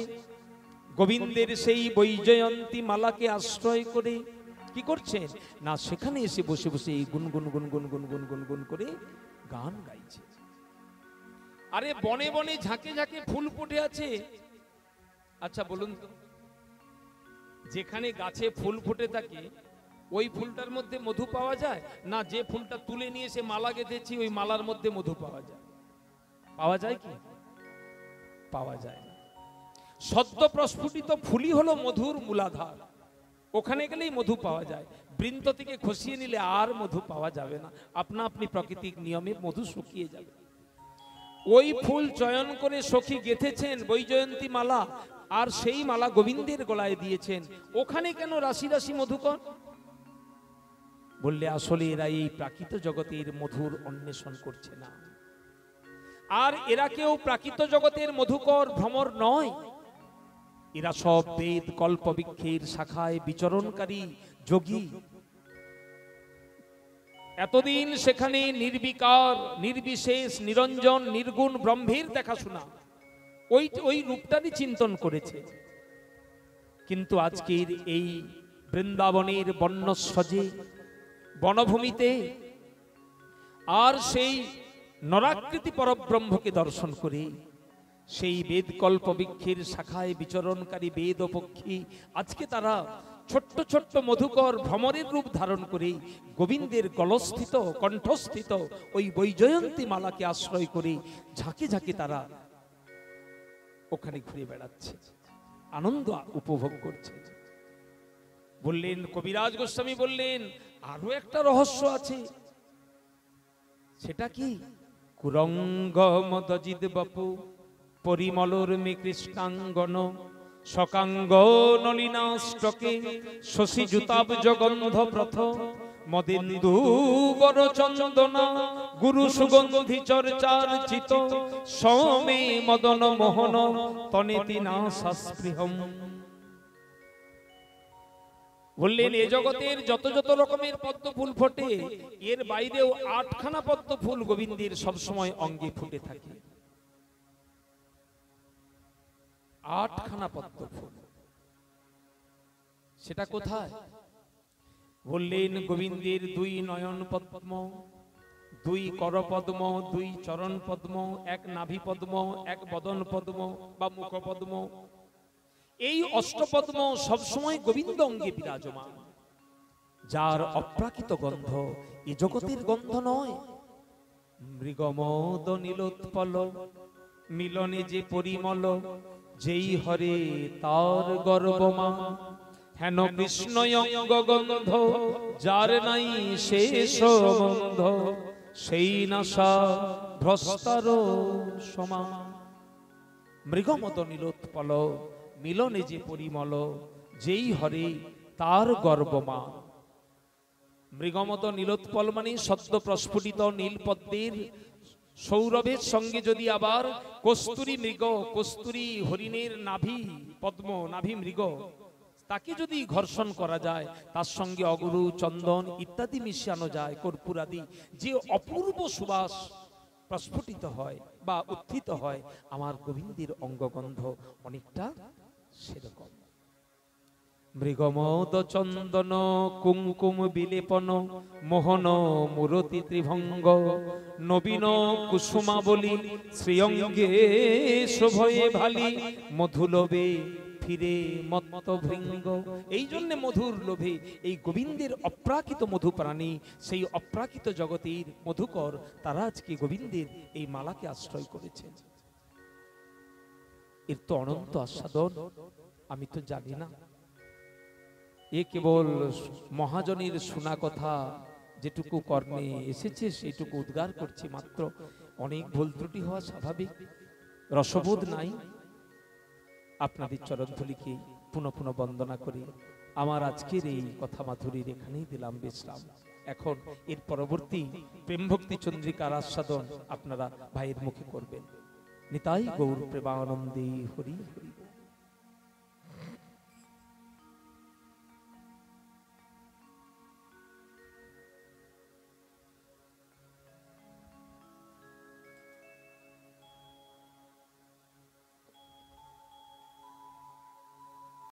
গোবিন্দের সেই বৈজয়ন্তী মালাকে আশ্রয় করে কি করছেন না, সেখানে এসে বসে বসে গুনগুন গুনগুন গুনগুন গুনগুন করে গান গাইছে। আরে বনে বনে ঝাঁকে ঝাঁকে ফুল ফুটে আছে। আচ্ছা বলুন তো, যেখানে গাছে ফুল ফুটে থাকে ওই ফুলটার মধ্যে মধু পাওয়া যায় না? যে ফুলটা তুলে নিয়ে এসে মালা গেঁথেছি ওই মালার মধ্যে মধু পাওয়া যায়? পাওয়া যায় কি? পাওয়া যায় না। সদ্য প্রস্ফুটিত ফুলই হলো মধুর মূলাধার, ওখানে গেলেই মধু পাওয়া যায়। বৃন্ত থেকে খসিয়ে নিলে আর মধু পাওয়া যাবে না, আপনা আপনি প্রাকৃতিক নিয়মে মধু শুকিয়ে যাবে। ওই ফুল চয়ন করে সখী গেঁথেছেন বৈজয়ন্তী মালা, আর সেই মালা গোবিন্দের গলায় দিয়েছেন। ওখানে কেন রাশি রাশি মধুকর? বললে আসলে এরা এই প্রাকৃত জগতের মধুর অন্বেষণ করছে না, আর এরা কেউ প্রাকৃত জগতের মধুকর ভ্রমর নয়। এরা সব বেদ কল্পবৃক্ষের শাখায় বিচরণকারী যোগী। এতদিন সেখানে নির্বিকার নির্বিশেষ নিরঞ্জন নির্গুণ ব্রহ্মের দেখাশোনা ওই রূপটারই চিন্তন করেছে। কিন্তু আজকের এই বৃন্দাবনের বন্যসজে বনভূমিতে আর সেই নরাকৃতি পরব্রহ্মকে দর্শন করে সেই বেদকল্প বৃক্ষের শাখায় বিচরণকারী বেদ পক্ষী আজকে তারা ছোট্ট ছোট্ট মধুকর ভ্রমরের রূপ ধারণ করে গোবিন্দের গলস্থিত কণ্ঠস্থিত ওই বৈজয়ন্তী মালাকে আশ্রয় করে ঝাঁকে ঝাঁকে তারা ওখানে ঘুরে বেড়াচ্ছে, আনন্দ উপভোগ করছে। বললেন কবিরাজ গোস্বামী বললেন আরো একটা রহস্য আছে। সেটা কি? কুরঙ্গ মদজিদ বাপু পরিমলর মে কৃষ্ণাঙ্গন সকাঙ্গ নলিনাষ্টকে শশী জুতাব জগন্ধ প্রথ মদেন্দু বর চন্দনা গুরু সুগন্ধি চর্চার চিত সমে মদন মোহন তনেতি না সাস্পৃহম। বললেন এ জগতের যত যত রকমের পদ্ম ফুল ফোটে এর বাইরেও 8খানা পদ্ম ফুল গোবিন্দের সবসময় অঙ্গে ফুটে থাকে। 8খানা পদ্ম ফুল, সেটা কোথায়? বললেন গোবিন্দের 2 নয়ন পদ্ম, 2 কর পদ্ম, 2 চরণ পদ্ম, 1 নাভি পদ্ম, 1 বদন পদ্ম বা মুখ পদ্ম। এই অষ্টপদ্ম সবসময় গোবিন্দ অঙ্গে বিরাজমান, যার অপ্রাকৃত গন্ধ এ জগতের গন্ধ নয়। মৃগমদ নীলোৎপল মিলনে যে পরিমল যেই হরে তার গর্বমা হেন কৃষ্ণ অঙ্গ গন্ধ যার নাই শেষ বন্ধ সেই নাশা ভ্রষ্টার সমা। মৃগমদ নীলোৎপল মিলনে যে পরিমল যেই হরে তার গর্বমা। মৃগমত নীলোৎপল মানে সদ্য প্রস্ফুটিত নীলপদ্মের সৌরভের সঙ্গে যদি আবার কস্তুরী মৃগ, কস্তুরী হরিণের নাভি পদ্ম, নাভি মৃগ, তাকে যদি ঘর্ষণ করা যায়, তার সঙ্গে অগুরু চন্দন ইত্যাদি মিশানো যায়, কর্পূরাদি, যে অপূর্ব সুবাস প্রস্ফুটিত হয় বা উত্থিত হয়, আমার গোবিন্দের অঙ্গগন্ধ অনেকটা সেরকম। মৃগমদ চন্দন কুঙ্কুম বিলেপন মোহন মূরতি ত্রিভঙ্গ নবীন কুসুমাবলী শ্রীঅঙ্গে শোভয়ে ভালি মধুলোভে ফিরে মত্ত ভৃঙ্গ। এই জন্য মধুর লোভে এই গোবিন্দের অপ্রাকৃত মধু প্রাণী, সেই অপ্রাকৃত জগতের মধুকর, তারা আজকে গোবিন্দের এই মালাকে আশ্রয় করেছে। এর তো অনন্ত আস্বাদন আমি তো জানি না। এ কেবল মহাজনের শোনা কথা, যেটুকু কর্ণে এসেছে সেটুকু উদ্গার করছি মাত্র। অনেক ভুল ত্রুটি হওয়া স্বাভাবিক, রসবোধ নাই। আপনাদের চরণধুলিকে পুনঃ পুনঃ বন্দনা করি আমার আজকের এই কথা মাধুরীর এখানেই দিলাম বিশ্রাম। এখন এর পরবর্তী প্রেম ভক্তি চন্দ্রিকার আস্বাদন আপনারা ভাইয়ের মুখে করবেন। নিতাই গৌর প্রেমানন্দে হরি হরি।